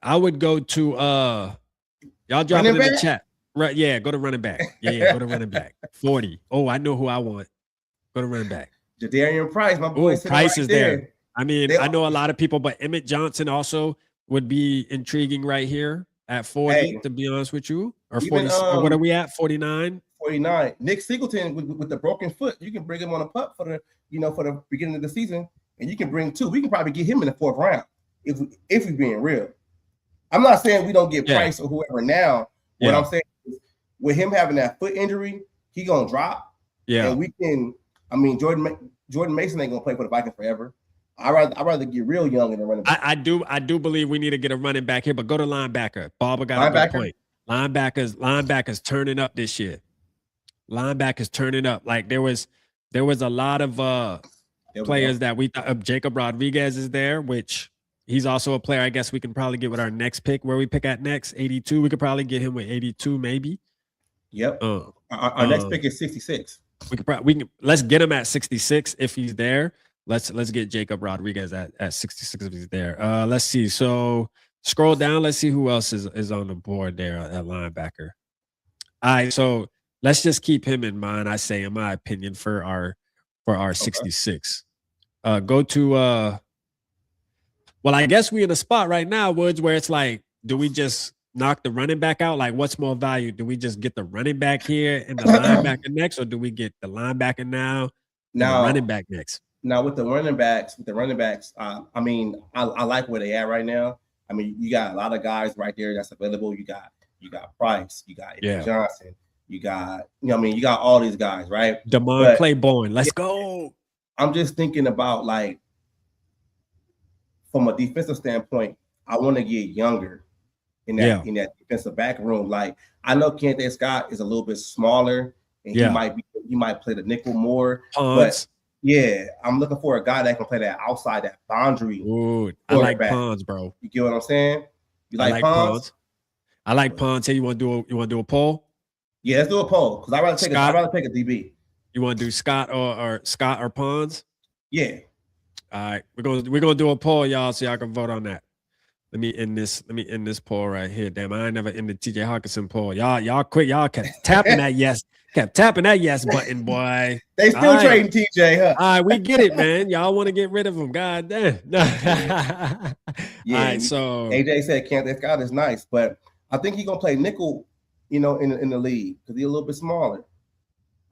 I would go to y'all drop it in the chat. Right, yeah, go to running back. Yeah, go to running back. 40. Oh, I know who I want. Go to running back. Jadarian Price, my boy. Price is there. I mean, I know a lot of people, but Emmett Johnson also would be intriguing right here at 40, to be honest with you. Or 40. What are we at? 49? 49. Nick Singleton with the broken foot. You can bring him on a pup for the beginning of the season, and you can bring 2. We can probably get him in the 4th round if we're being real. I'm not saying we don't get Price or whoever now. What I'm saying is with him having that foot injury, he gonna drop. Yeah. And we can, I mean, Jordan Mason ain't gonna play for the Vikings forever. I'd rather get real young in the running back. I do believe we need to get a running back here, but go to linebacker. Barber got a good point. Linebackers turning up this year. Linebackers turning up. Like there was a lot of players that we thought. Jacob Rodriguez is there, which he's also a player I guess we can probably get with our next pick. Where we pick at next, 82. We could probably get him with 82, maybe. Yep. Our next pick is 66. We can let's get him at 66 if he's there. Let's get Jacob Rodriguez at 66 if he's there. Let's see. So scroll down. Let's see who else is on the board there at linebacker. All right. So let's just keep him in mind. I say, in my opinion, for our 66. Go to well, I guess we're in a spot right now, Woods, where it's like, do we just knock the running back out? Like, what's more value? Do we just get the running back here and the linebacker next, or do we get the linebacker now and the running back next? Now with the running backs, I mean, I like where they at right now. I mean, you got a lot of guys right there that's available. You got Price, you got Johnson, you got, you got all these guys, right? Damon Claiborne, let's go. I'm just thinking about, like, from a defensive standpoint, I want to get younger in that defensive back room. Like, I know Kente Scott is a little bit smaller, and he might play the nickel more. But yeah, I'm looking for a guy that can play that outside, that boundary. Ooh, I like Pons, bro. You get what I'm saying? You like Pons? I like Pons. Hey, you want to do a poll? Yeah, let's do a poll because I'd rather take a DB. You want to do Scott or Pons? Yeah. All right, we're gonna do a poll, y'all, so y'all can vote on that. Let me end this poll right here. Damn, I ain't never ended TJ Hawkinson poll. Y'all quit. Y'all kept tapping that yes. Kept tapping that yes button, boy. They still trading TJ, huh? All right, we get it, man. Y'all want to get rid of him. God damn. No. Yeah. All right, so AJ said Kente Scott is nice, but I think he's gonna play nickel, in the league because he's a little bit smaller.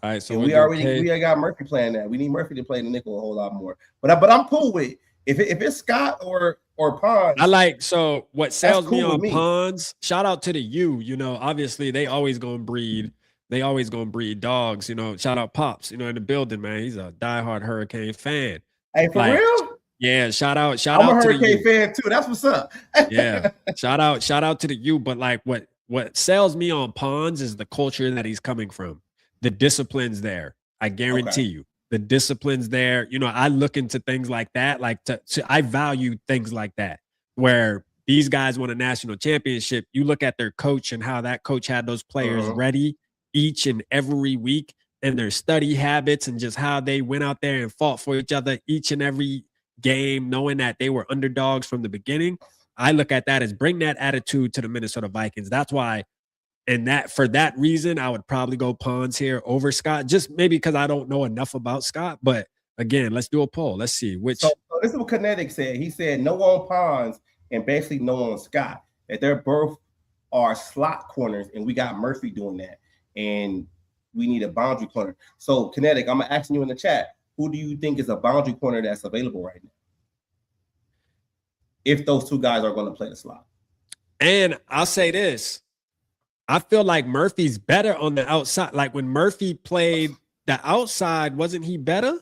All right, so we already got Murphy playing that. We need Murphy to play the nickel a whole lot more. But I'm cool with it. If it's Scott or Pons. I like, so what sells me on Pons, shout out to the U, obviously they always gonna breed dogs, shout out Pops, in the building, man. He's a diehard Hurricane fan. Hey, for real? Yeah, shout out I'm a to Hurricane fan too. That's what's up. Yeah. Shout out to the U. But like what sells me on Pons is the culture that he's coming from. The discipline's there. I guarantee you. The discipline's there. I look into things like that. Like I value things like that, where these guys won a national championship. You look at their coach and how that coach had those players ready each and every week, and their study habits and just how they went out there and fought for each other each and every game, knowing that they were underdogs from the beginning. I look at that as bring that attitude to the Minnesota Vikings. That's why. And for that reason, I would probably go Pons here over Scott, just maybe because I don't know enough about Scott. But again, let's do a poll. Let's see which. So this is what Kinetic said. He said no on Pons and basically no on Scott. That they're both are slot corners, and we got Murphy doing that. And we need a boundary corner. So Kinetic, I'm asking you in the chat, who do you think is a boundary corner that's available right now? If those two guys are going to play the slot. And I'll say this. I feel like Murphy's better on the outside. Like when Murphy played the outside, wasn't he better?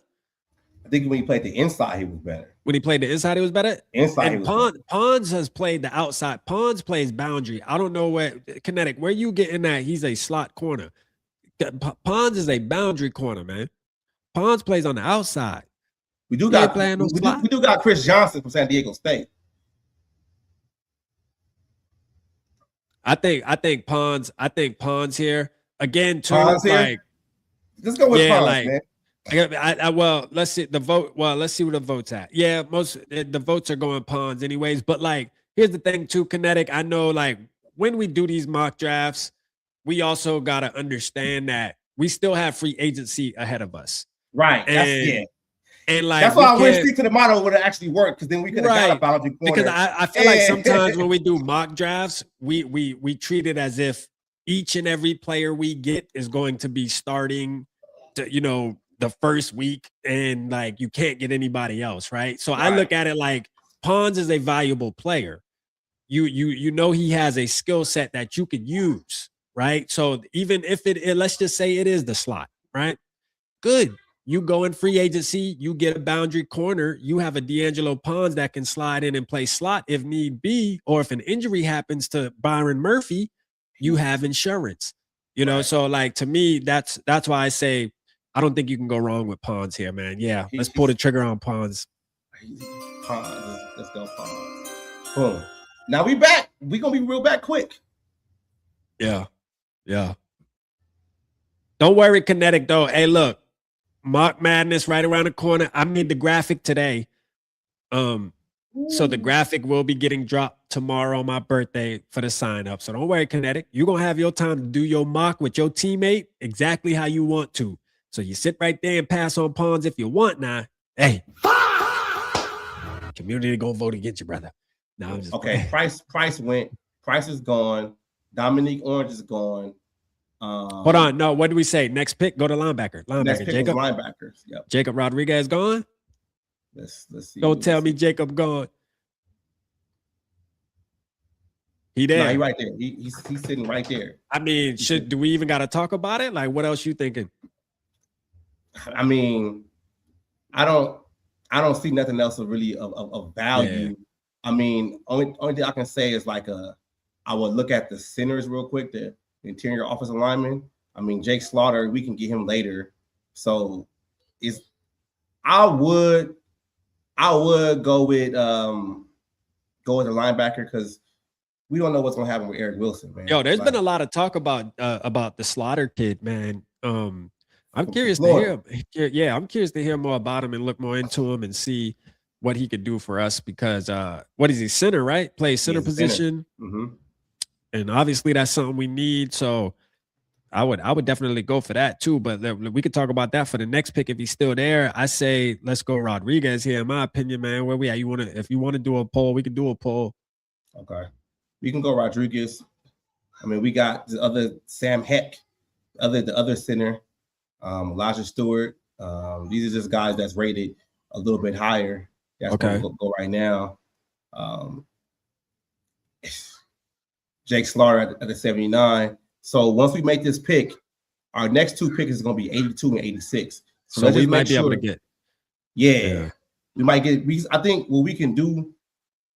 I think when he played the inside, he was better. When he played the inside, he was better? Inside, and Pons has played the outside. Pons plays boundary. I don't know Kinetic, where you getting that? He's a slot corner. Pons is a boundary corner, man. Pons plays on the outside. We do got Chris Johnson from San Diego State. I think Pons here again too. Pons here? Let's go with Pons, man. Well, let's see the vote. Well, let's see where the vote's at. Yeah, the votes are going Pons anyways. But like, here's the thing too, Kinetic. I know like when we do these mock drafts, we also gotta understand that we still have free agency ahead of us. Right. And like that's why I went stick to the model would have actually worked, because then we could have got a boundary corner. Because I feel like sometimes when we do mock drafts, we treat it as if each and every player we get is going to be starting to, the first week, and like you can't get anybody else, right? So I look at it like Pons is a valuable player. You know he has a skill set that you could use, right? So even if let's just say it is the slot, right? good. You go in free agency, you get a boundary corner, you have a D'Angelo Pons that can slide in and play slot if need be, or if an injury happens to Byron Murphy, you have insurance. You know, so like to me, that's why I say I don't think you can go wrong with Pons here, man. Yeah, let's pull the trigger on Pons. Pons, let's go Pons. Boom. Now we back. We gonna be real back quick. Yeah, yeah. Don't worry, Kinetic though. Hey, look. Mark Madness right around the corner. I made the graphic today. So the graphic will be getting dropped tomorrow on my birthday for the sign up. So don't worry, Kinetic. You're going to have your time to do your mock with your teammate exactly how you want to. So you sit right there and pass on pawns if you want now. Hey, community going to vote against you, brother. No, I'm just okay. Price went. Price is gone. Dominique Orange is gone. Hold on. No, what do we say? Next pick, go to linebacker. Next pick Jacob. Linebackers. Yep. Jacob Rodriguez gone? Let's see. Don't tell me Jacob gone. He there. No, he right there. He's sitting right there. I mean, do we even got to talk about it? Like, what else you thinking? I mean, I don't see nothing else of really of value. Yeah. I mean, only thing I can say is like I would look at the centers real quick, the interior offensive lineman. I mean, Jake Slaughter, we can get him later. So I would go with the linebacker because we don't know what's gonna happen with Eric Wilson, man. Yo, there's been a lot of talk about the Slaughter kid, man. I'm curious to hear. Yeah, I'm curious to hear more about him and look more into him and see what he could do for us because what is he, center, right? Plays center position. Center. Mm-hmm. And obviously that's something we need. So I would definitely go for that too. But we could talk about that for the next pick if he's still there. I say let's go Rodriguez here, in my opinion, man. Where we at? If you want to do a poll, we can do a poll. Okay. We can go Rodriguez. I mean, we got the other Sam Heck, the other center, Elijah Stewart. These are just guys that's rated a little bit higher. That's okay. Going to go right now. Jake Slaughter at the 79. So once we make this pick, our next two picks is going to be 82 and 86. So we might be able to get. Yeah, we might get. I think what we can do,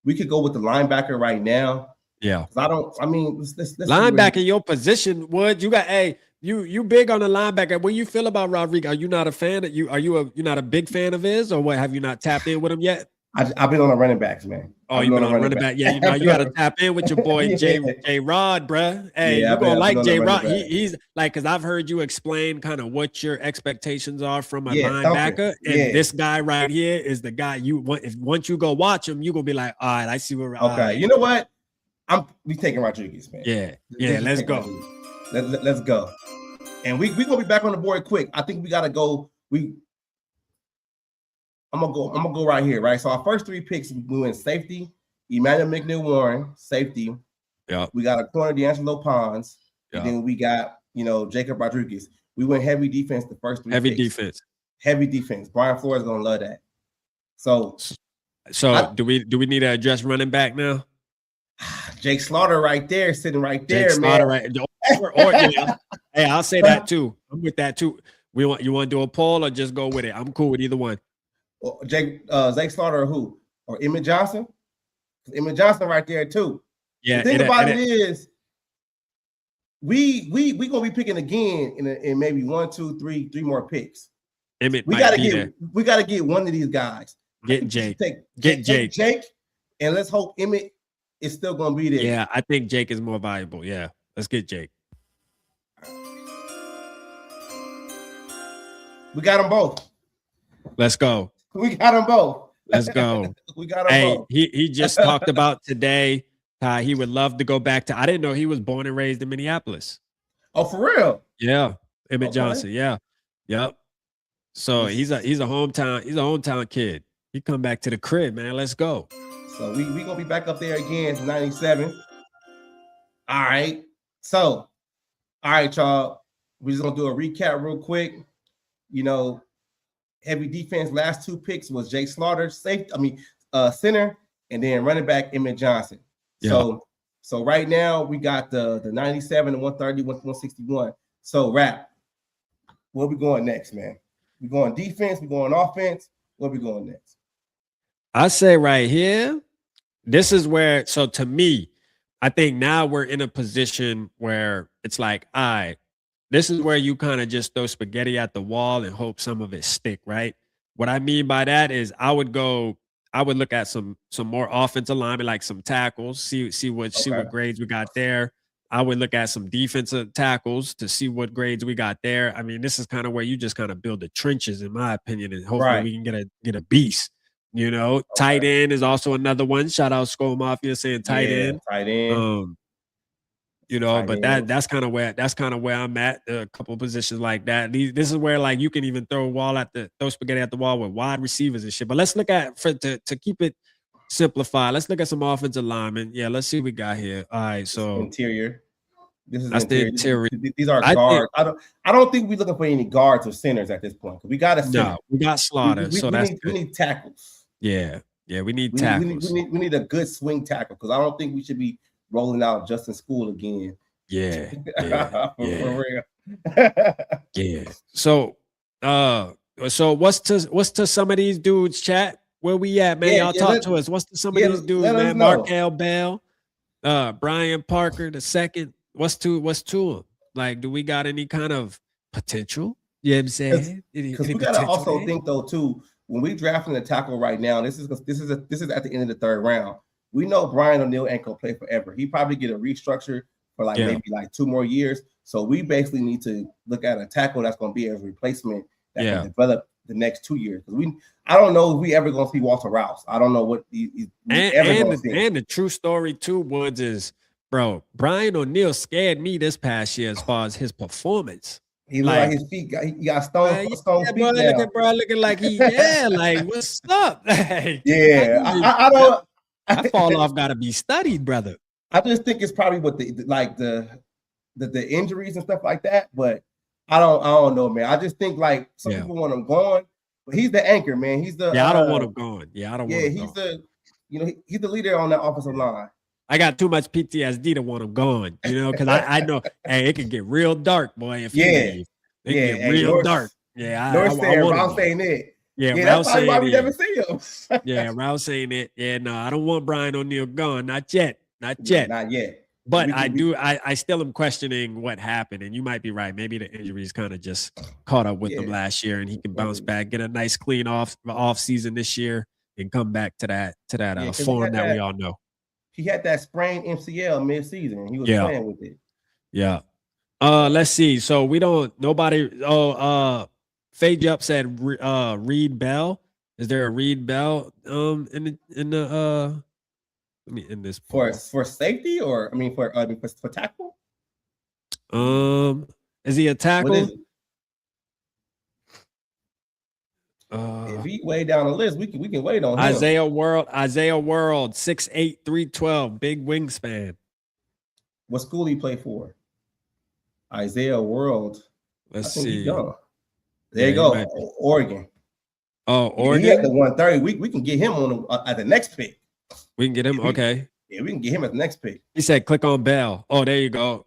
we could go with the linebacker right now. Yeah, I mean, let's linebacker, your position. Would you got? Hey, you big on the linebacker? What do you feel about Rodriguez? Are you not a fan? You're not a big fan of his, or what? Have you not tapped in with him yet? I've been on the running backs, man. Oh, you've been on running back. Yeah, you got to tap in with your boy J Rod, bruh. Hey, you're gonna like J Rod. He's like, because I've heard you explain kind of what your expectations are from a linebacker, and this guy right here is the guy you want. If once you go watch him, you gonna be like, all right, I see where. Okay, you know what? We taking Rodriguez, man. Yeah, let's go. Let's go. And we gonna be back on the board quick. I think we gotta go. I'm gonna go right here, right? So our first three picks, we went safety, Emmanuel McNeil-Warren, safety. Yeah. We got a corner, D'Angelo Pons. Yeah. And then we got, Jacob Rodriguez. We went heavy defense the first three picks. Heavy defense. Brian Flores is gonna love that. So do we need to address running back now? Jake Slaughter right there, sitting right there, Jake man. Slaughter hey, I'll say that too. I'm with that too. You want to do a poll or just go with it? I'm cool with either one. Well, Jake Slaughter or who? Or Emmett Johnson? Emmett Johnson right there too. Yeah. The thing about it is we gonna be picking again in maybe 1, 2, 3 more picks. Emmett we gotta get one of these guys. Get Jake. Get Jake, and let's hope Emmett is still gonna be there. Yeah, I think Jake is more valuable. Yeah, let's get Jake. We got them both. Let's go. We got them both. Let's go. We got them both. He just talked about today how he would love to go back to. I didn't know he was born and raised in Minneapolis. Oh, for real? Yeah, Emmett Johnson. Yeah, yep. So he's a hometown kid. He come back to the crib, man. Let's go. So we gonna be back up there again. It's 97. All right. So, all right, y'all. We're just gonna do a recap real quick. Heavy defense. Last two picks was Jake Slaughter, center, and then running back Emmett Johnson. Yeah. So right now we got the 97, the 130, 161. So Rapp, where we going next, man? We going defense? We going offense? Where we going next? I say right here, this is where, so to me, I think now we're in a position where it's like, all right, this is where you kind of just throw spaghetti at the wall and hope some of it stick, right? What I mean by that is I would look at some more offensive linemen, like some tackles, see what grades we got there. I would look at some defensive tackles to see what grades we got there. I mean, this is kind of where you just kind of build the trenches, in my opinion, and hopefully we can get a beast. You know, tight end is also another one. Shout out Skol Mafia saying tight end. Tight end. You know, but that's kind of where I'm at. A couple of positions like that. This is where like you can even throw spaghetti at the wall with wide receivers and shit. But let's look at to keep it simplified. Let's look at some offensive linemen. Yeah, let's see what we got here. All right, so interior. This is that's interior. These are guards. I don't think we're looking for any guards or centers at this point. We got a center. No, we got Slaughter. We need tackles. Yeah, we need tackles. We need a good swing tackle because I don't think we should be rolling out Justin Skol again. Yeah. For real. Yeah. So what's to some of these dudes, chat? Where we at, man? Y'all talk to us. What's to some of these dudes, man? Markel Bell, Brian Parker the second. What's to them? Like, do we got any kind of potential? You know what I'm saying? Because we gotta also think though too, when we drafting a tackle right now, this is at the end of the third round. We know Brian O'Neill ain't gonna play forever. He probably get a restructure for maybe 2 more years. So we basically need to look at a tackle that's gonna be a replacement that can develop the next 2 years. Because I don't know if we ever gonna see Walter Rouse. I don't know what and the true story too, Woods, is bro, Brian O'Neill scared me this past year as far as his performance. He looked like his feet he got stone feet bro, now. Bro looking like like what's up? I don't. That fall off got to be studied, brother. I just think it's probably with the injuries and stuff like that. But I don't know, man. I just think like some people want him going, but he's the anchor, man. He's the I don't want him going. I don't want him he's going. He's the leader on that offensive line. I got too much PTSD to want him gone, because I know, hey, it can get real dark, boy. If it get real dark. Yeah, Rouse saying it. Yeah, that's probably why we never see him. Yeah, Rouse saying it. Yeah, no, I don't want Brian O'Neill gone. Not yet. Not yet. But I still am questioning what happened. And you might be right. Maybe the injuries kind of just caught up with him last year, and he can bounce back, get a nice clean off season this year, and come back to that form that we all know. He had that sprained MCL mid-season, and he was playing with it. Yeah. Let's see. So Fade Up said Reed Bell. Is there a Reed Bell in the in this for safety, or for tackle? Is he a tackle? If he way down the list, we can wait on him. Isaiah World, 6'8", 312, big wingspan. What school he play for? Isaiah World. Let's see. There you go. Oregon. Oh, Oregon. He at the 130. We can get him at the next pick. We can get him. Okay. Yeah, we can get him at the next pick. He said, "Click on Bell." Oh, there you go.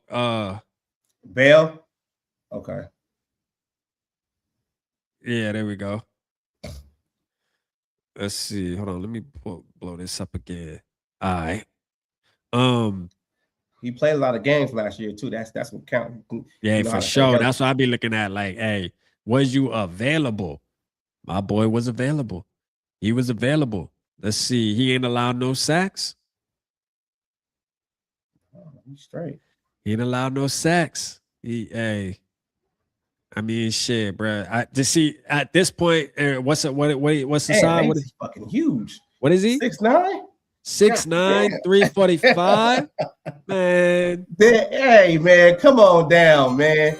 Bell. Okay. Yeah, there we go. Let's see. Hold on. Let me blow this up again. All right. He played a lot of games last year too. That's what counts. Yeah, for sure. That's what I be looking at. Like, hey, was you available? My boy was available. He was available. Let's see. He ain't allowed no sacks. Oh, he's straight. He ain't allowed no sacks. Shit, bro. I just see at this point. What's the size? What is fucking huge? What is he? 6'9". 6'9", 345. Man. Hey, man, come on down, man.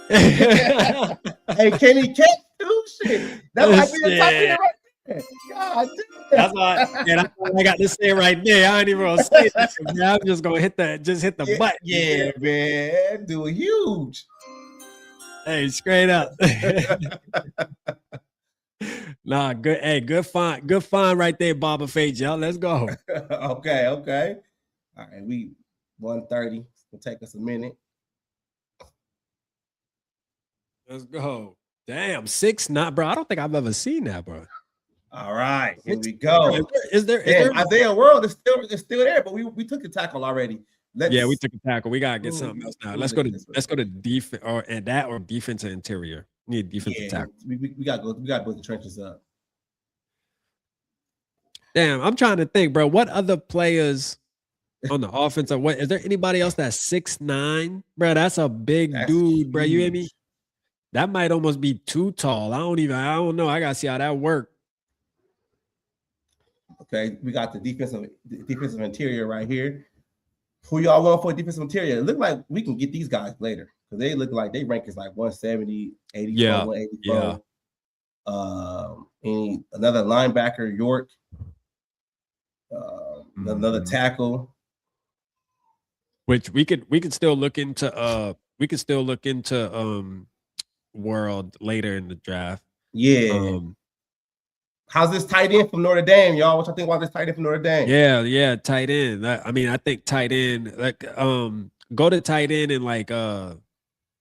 Hey, can he catch too? Shit. That might be the top end right there. God damn. That's what I got to say right there. I ain't even gonna say that. I'm just gonna hit the button. Yeah, man. Do huge. Hey, straight up. Nah, good. Hey, good find right there, Baba Fade, y'all. Let's go. Okay. All right, we 130. It'll take us a minute. Let's go. Damn, 6'9", bro. I don't think I've ever seen that, bro. All right, here we go. Is there Isaiah World is still there, but we took the tackle already. We took a tackle. We gotta get something else now. Let's go to defense or defensive interior. We need defensive tackle. We gotta build the trenches up. Damn, I'm trying to think, bro. What other players on the offensive? What is there anybody else that's 6'9"? Bro, that's a big dude, bro. You hear me? That might almost be too tall. I don't know. I gotta see how that works. Okay, we got the defensive interior right here. Who y'all want for defensive interior? It look like we can get these guys later because they look like they rank is like 170, 84, 184. Yeah. Another linebacker, York. Another tackle. Which we could still look into World later in the draft. Yeah. How's this tight end from Notre Dame, y'all? What y'all think about this tight end from Notre Dame? Yeah, tight end. I think tight end, like go to tight end and like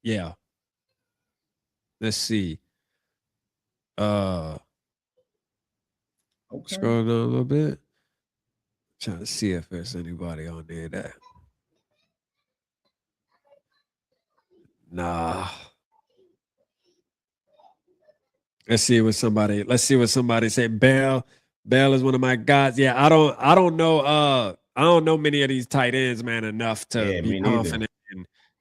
yeah. Let's see. Okay. Scroll down a little bit. Trying to see if there's anybody on there that. Nah. Let's see what somebody said. Bell is one of my guys. Yeah, I don't know. I don't know many of these tight ends, man, enough to be confident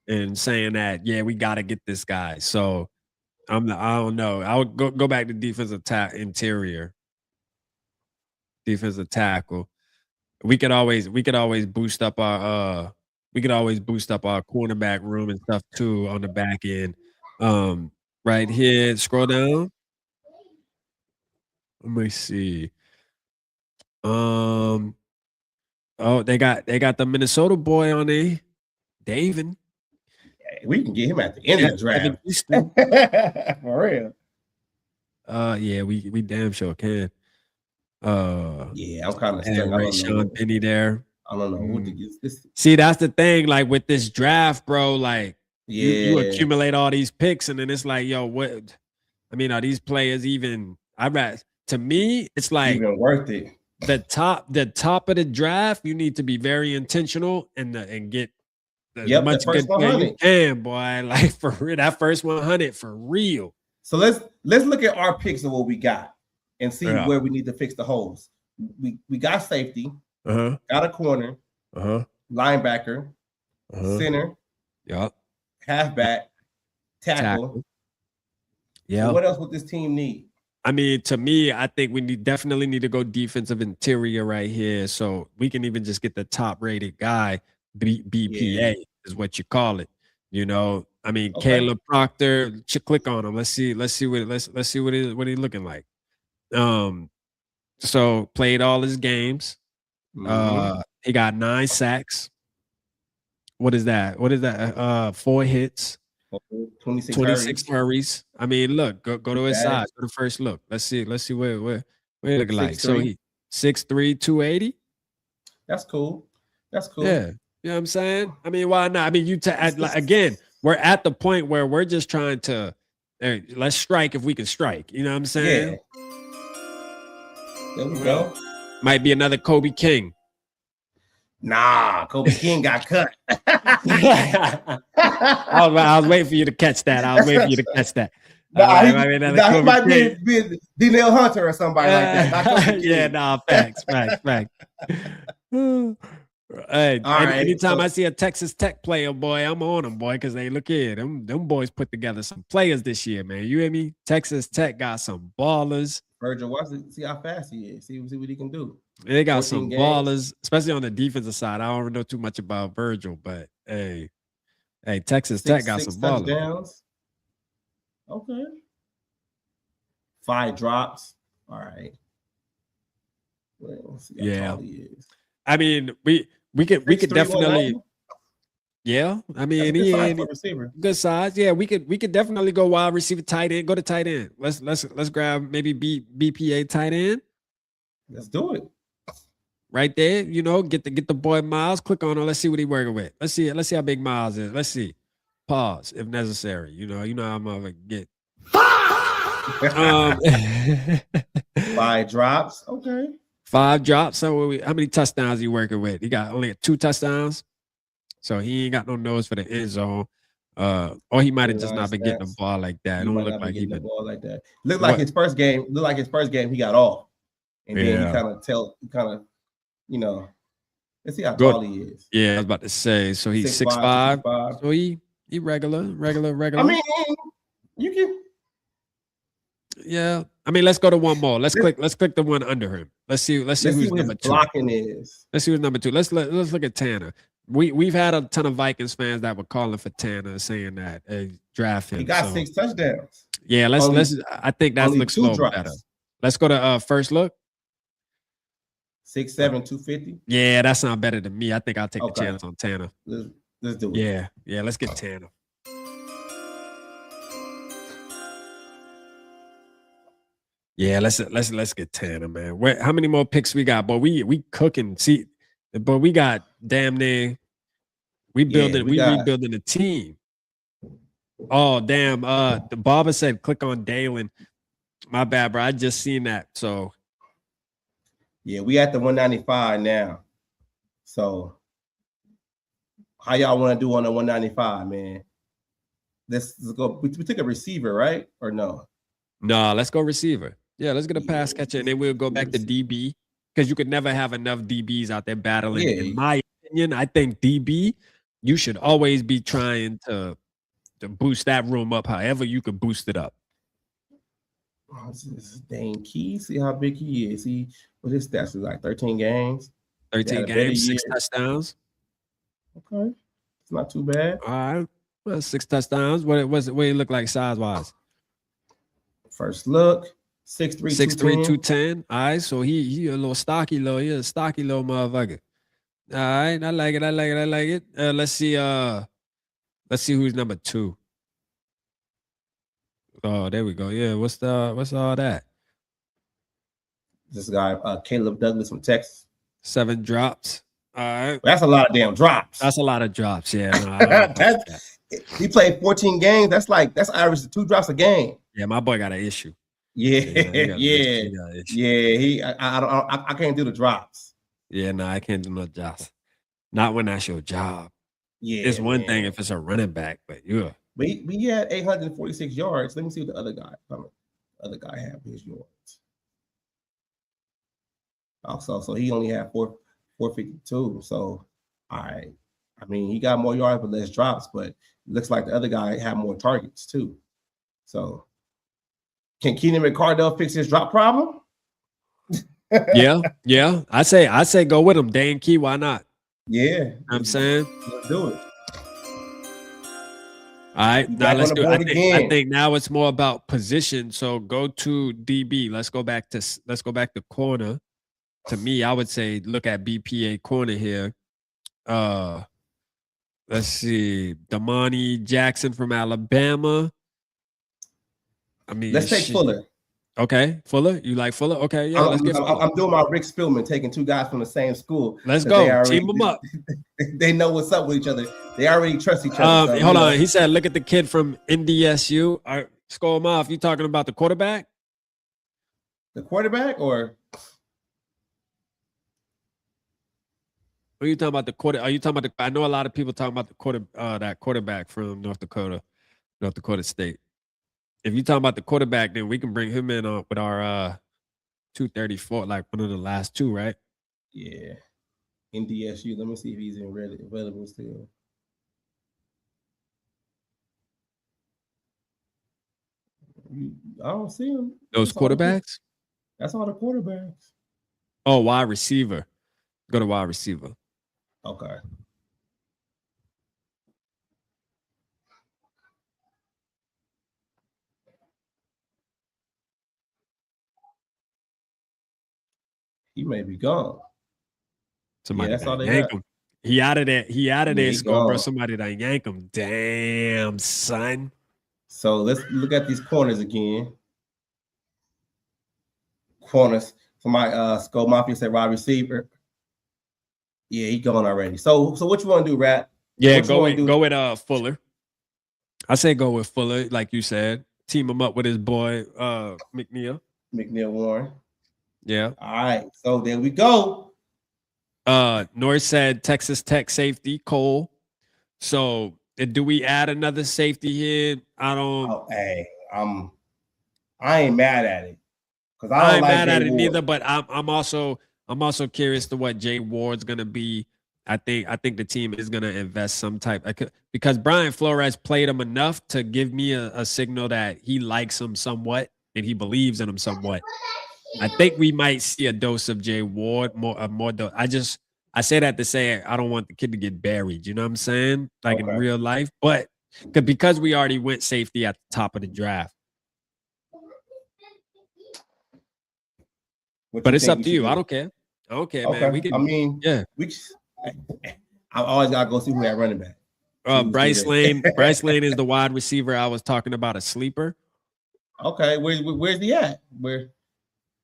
in saying that. Yeah, we got to get this guy. So I don't know. I would go back to defensive interior, defensive tackle. We could always boost up our cornerback room and stuff too on the back end. Right here, scroll down. Let me see. Oh, they got the Minnesota boy on there, David. Yeah, we can get him at the end of the draft. For real. Yeah, we damn sure can. Yeah, I'm kind of stuck. Sean Penny there. I don't know what to get. See, that's the thing. Like with this draft, bro. Like, you accumulate all these picks, and then it's like, yo, what? I mean, are these players even? To me, it's like even worth it. The top of the draft, you need to be very intentional and get as much good player you can, boy. Like for real, that first 100 for real. So let's look at our picks of what we got and see where we need to fix the holes. We got safety, got a corner, linebacker, center, halfback, tackle. Yeah. So what else would this team need? I mean, to me, I think we definitely need to go defensive interior right here. So we can even just get the top rated guy, BPA is what you call it. You know, I mean, Caleb Proctor, click on him. Let's see what he's looking like. So played all his games. He got 9 sacks. What is that? 4 hits. 26 hurries. I mean, look, go to his side. Go to first look. Let's see what it looking like. So he 6'3", 280. That's cool. Yeah. You know what I'm saying? I mean, why not? I mean, again, we're at the point where we're just trying to let's strike if we can strike. You know what I'm saying? Yeah. There we go. Might be another Kobe King. Nah, Kobe King got cut. I was waiting for you to catch that. He might be Danielle Hunter or somebody like that. Yeah, facts. Hey, anytime I see a Texas Tech player, boy, I'm on them, boy, because they look here. Them boys put together some players this year, man. You hear me? Texas Tech got some ballers. Virgil Watson, see how fast he is. See what he can do. They got some ballers, especially on the defensive side. I don't know too much about Virgil, but hey, Texas Tech got some ballers. Touchdowns. Okay. 5 drops. All right. Well, see how tall he is. I mean, we could definitely. Yeah, I mean, he ain't good size. Yeah, we could definitely go wide receiver, tight end. Go to tight end. Let's grab maybe BPA tight end. Let's do it. Right there, you know, get the boy Miles. Click on him. Let's see what he working with. Let's see how big Miles is. Let's see. Pause if necessary. You know how I'm gonna get. 5 drops. Okay. 5 drops. So how many touchdowns you working with? He got only 2 touchdowns. So he ain't got no nose for the end zone. Or he might have just not been getting the ball like that. It don't look like he the ball like that. Looked like his first game. Looked like his first game he got off. And then he kind of, you know, let's see how tall he is. Yeah, I was about to say. So he's 6'5". So he regular. I mean, you can. Yeah. I mean, let's go to one more. Let's click the one under him. Let's see who's number 2. Blocking is. Let's see who's number 2. Let's look at Tanner. We've had a ton of Vikings fans that were calling for Tanner, saying that draft him. He got 6 touchdowns. Yeah, let's. I think that looks a little better. Let's go to first look. 6'7", 250. Yeah, that sounds better than me. I think I'll take the chance on Tanner. Let's do it. Yeah, let's get Tanner. Yeah, let's get Tanner, man. How many more picks we got? But we cooking. See, but we got damn near. We rebuilding the team. Oh damn! The barber said click on Dalen. My bad, bro. I just seen that. So yeah, we at the 195 now. So how y'all want to do on the 195, man? Let's go. We took a receiver, right? Or no? No, let's go receiver. Yeah, let's get a pass catcher, and then we'll go back to DB because you could never have enough DBs out there battling. Yeah. In my opinion, I think DB, you should always be trying to boost that room up however you could boost it up. Oh, this is Dane Key. See how big he is. What his stats is like 13 games. 13 games, 6 touchdowns. Okay. It's not too bad. All right. Well, 6 touchdowns. What he look like size-wise? First look, 6'3", 210. All right, so he a little stocky little, motherfucker. All right, I like it. Let's see who's number 2. Oh, there we go. Yeah, what's all that? This guy, Caleb Douglas from Texas. 7 drops. All right. That's a lot of damn drops. That's a lot of drops, yeah. No, he played 14 games. That's average 2 drops a game. Yeah, my boy got an issue. Yeah. I can't do the drops. Yeah, no, I can't do no drops. Not when that's your job. Yeah, it's one thing if it's a running back, but yeah. But he had 846 yards. Let me see what the other guy had his yards. Also, so he only had 452. So, all right. I mean, he got more yards but less drops, but it looks like the other guy had more targets too. So, can Keenan McCardell fix his drop problem? yeah. I say go with him. Dane Key, why not? Yeah. You know what I'm saying? Let's do it. All right. Now let's do it. I think now it's more about position. So go to DB. Let's go back to corner. To me, I would say look at BPA corner here. Let's see. Damani Jackson from Alabama. I mean, let's take Fuller. Okay, Fuller. You like Fuller? Okay, yeah. I'm doing my Rick Spielman, taking 2 guys from the same school. Let's go. Team them up. They know what's up with each other. They already trust each other. Hold on. He said, "Look at the kid from NDSU." All right, Skol him off. You talking about the quarterback? The quarterback, or are you talking about the quarter? Are you talking about I know a lot of people talking about the that quarterback from North Dakota State. If you're talking about the quarterback, then we can bring him in with our 234, like one of the last 2, right? Yeah. NDSU. Let me see if he's available still. I don't see him. Those quarterbacks? That's all the quarterbacks. Oh, wide receiver. Go to wide receiver. Okay. He may be gone. Somebody that's all they yank him. He out of there. He out of there, Skol, bro. Somebody that yank him. Damn, son. So let's look at these corners again. Corners. For my Skol Mafia said wide receiver. Yeah, he gone already. So what you want to do, Rapp? Yeah, go with Fuller. I say go with Fuller, like you said. team him up with his boy McNeil Warren. Yeah. All right. So there we go. Norris said Texas Tech safety Cole. So do we add another safety here? I don't. Oh, hey, I ain't mad at it because I ain't mad at it neither. But I'm also curious to what Jay Ward's gonna be. I think the team is gonna invest some type because Brian Flores played him enough to give me a signal that he likes him somewhat and he believes in him somewhat. I think we might see a dose of Jay Ward more dose. I say that to say I don't want the kid to get buried. You know what I'm saying? Like in real life, but because we already went safety at the top of the draft. But it's up to you. I don't care. I don't care, man. We can, I always gotta go see who that running back. Bryce Lane. Bryce Lane is the wide receiver I was talking about, a sleeper. Okay, where's he at? Where?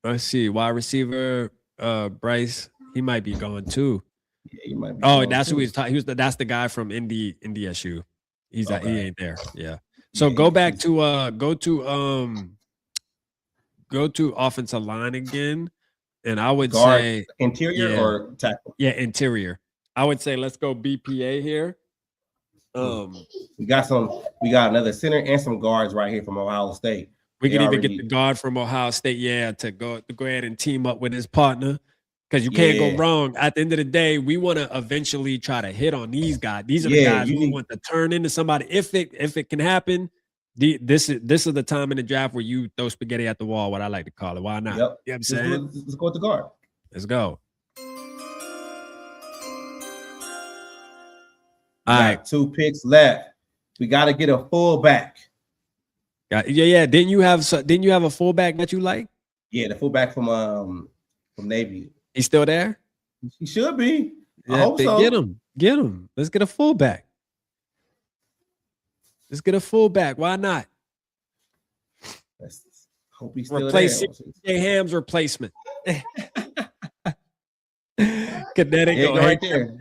Let's see. Wide receiver, Bryce. He might be gone too. Yeah, he might be. Oh, that's who he's talking. That's the guy from Indy SU. He ain't there. Yeah. So go back to go to offensive line again. And I would say interior or tackle. Yeah, interior. I would say let's go BPA here. We got another center and some guards right here from Ohio State. We can even get the guard from Ohio State, to go ahead and team up with his partner. Because you can't go wrong. At the end of the day, we want to eventually try to hit on these guys. These are the guys we want to turn into somebody. If it can happen, this is the time in the draft where you throw spaghetti at the wall, what I like to call it. Why not? Yep. You know what I'm saying? Let's go with the guard. Let's go. All right. 2 picks left. We got to get a fullback. Yeah. Didn't you have a fullback that you like? Yeah, the fullback from Navy. He's still there? He should be. Yeah, I hope so. Get him. Let's get a fullback. Why not? Let's hope he's still replace there. CJ Ham's replacement. Connecticut right there.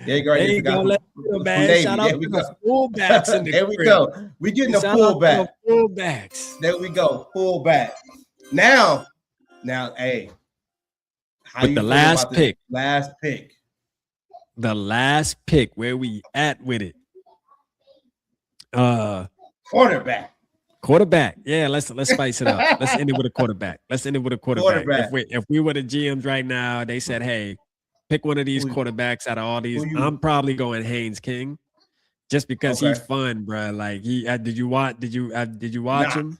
There you go. Man. Shout out to the fullbacks in the There we go. We getting a fullback. Fullbacks. There we go. Fullback. Now, hey. With the last pick. The last pick. Where we at with it? Quarterback. Yeah, let's spice it up. Let's end it with a quarterback. If we were the GMs right now, they said, "Hey, pick one of these quarterbacks out of all these." I'm probably going Haynes King, just because he's fun, bro. Like did you watch him?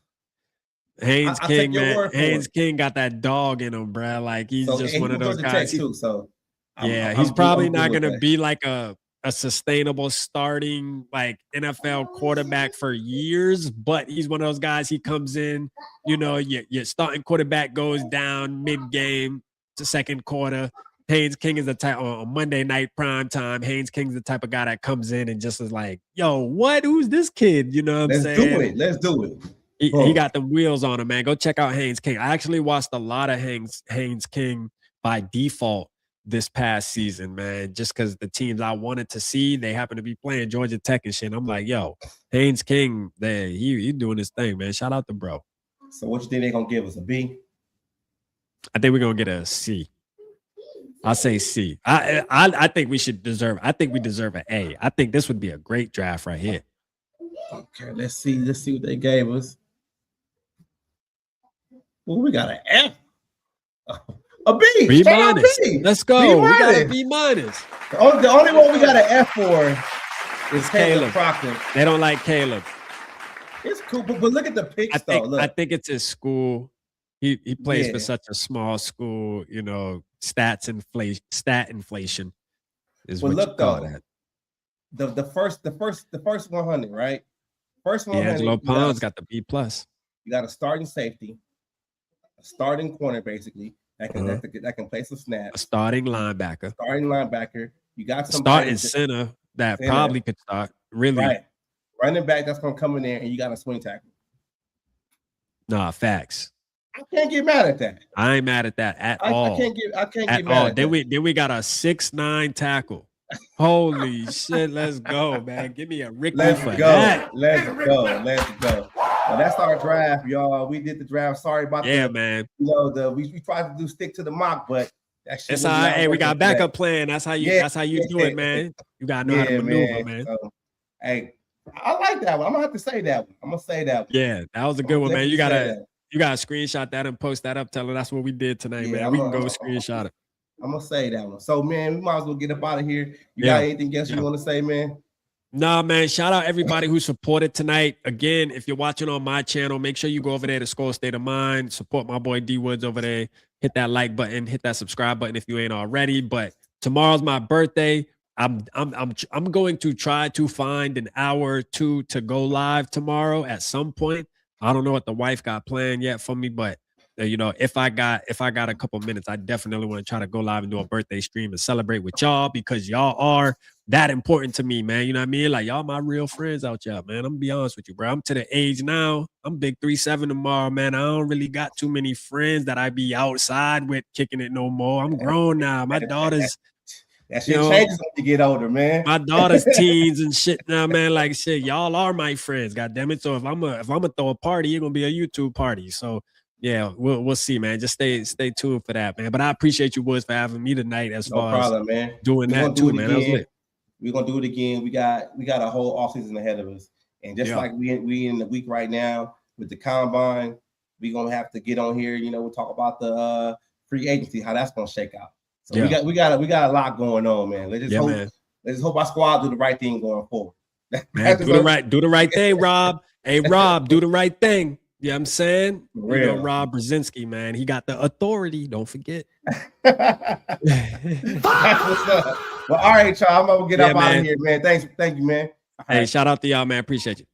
Haynes King, man. Haynes King got that dog in him, bro. Like he's just one of those guys. He's probably not gonna be like a sustainable starting like NFL quarterback for years, but he's one of those guys. He comes in, your starting quarterback goes down mid-game to second quarter. Haynes King is the type on Monday night prime time. Haynes King's the type of guy that comes in and just is like, "Yo, what? Who's this kid?" You know what I'm saying? Let's do it. He got the wheels on him, man. Go check out Haynes King. I actually watched a lot of Haynes King by default this past season, man, just because the teams I wanted to see, they happen to be playing Georgia Tech and shit. I'm like, yo, Haynes King, he doing his thing, man. Shout out to bro. So what you think they're going to give us, a B? I think we're going to get a C. I'll say C. I think we deserve an A. I think this would be a great draft right here. Okay, let's see what they gave us. Well, we got an F. A B. B minus. Let's go. We got a B minus. The only one we got an F for is Caleb Proctor. They don't like Caleb. It's cool, but look at the picks, I think it's his school. He plays for such a small school. Stat inflation is what you call that. The first 100, right? First 100. Angelo Pons got the B plus. You got a starting safety, a starting corner, basically. That can play some snaps. A starting linebacker. You got some starting center that probably could start. Really, right? Running back that's gonna come in there, and you got a swing tackle. Nah, facts. I can't get mad at that. I ain't mad at that at all. I can't get mad at that. Then we got a 6'9" tackle. Holy shit, let's go, man. Give me a Ricky Let's for go. that. Let's go. Let's go. Well, that's our draft, y'all. We did the draft. Sorry about man. You know, we tried to stick to the mock, but that shit it's all right. Hey, we got backup plan. That's how you do it, man. You gotta know how to maneuver, man. So, hey, I like that one. I'm gonna have to say that one. I'm gonna say that one. Yeah, that was a good one, man. You gotta screenshot that and post that up. Tell her that's what we did tonight, man. We can go screenshot it. I'm gonna say that one. So, man, we might as well get up out of here. You got anything else you want to say, man? Nah, man. Shout out everybody who supported tonight. Again, if you're watching on my channel, make sure you go over there to Skol State of Mind. Support my boy D Woods over there. Hit that like button, hit that subscribe button if you ain't already. But tomorrow's my birthday. I'm going to try to find an hour or two to go live tomorrow at some point. I don't know what the wife got planned yet for me, but you know, if I got a couple minutes, I definitely want to try to go live and do a birthday stream and celebrate with y'all, because y'all are that important to me, man. You know what I mean? Like, y'all my real friends out y'all, man. I'm gonna be honest with you, bro. I'm to the age now. I'm big 3-7 tomorrow, man. I don't really got too many friends that I be outside with kicking it no more. I'm grown now. My daughter's that shit changes when you get older, man. My daughter's teens and shit now, man. Like, shit, y'all are my friends, goddamn it. So if I'm gonna throw a party, it's gonna be a YouTube party. So yeah, we'll see, man. Just stay tuned for that, man. But I appreciate you boys for having me tonight. As far as man. Doing that too, man. That was lit. We're gonna do it again. We got a whole offseason ahead of us, and just like we in the week right now with the combine, we're gonna have to get on here. You know, we'll talk about the free agency, how that's gonna shake out. So we got a lot going on, man. Let's just hope our squad do the right thing going forward. Man, do the right thing, Rob. Hey, Rob, do the right thing. Yeah, you know I'm saying? You know, Rob Brzezinski, man. He got the authority. Don't forget. That's what's up. Well, all right, y'all. I'm gonna get up out of here, man. Thank you, man. Hey, shout out to y'all, man. Appreciate you.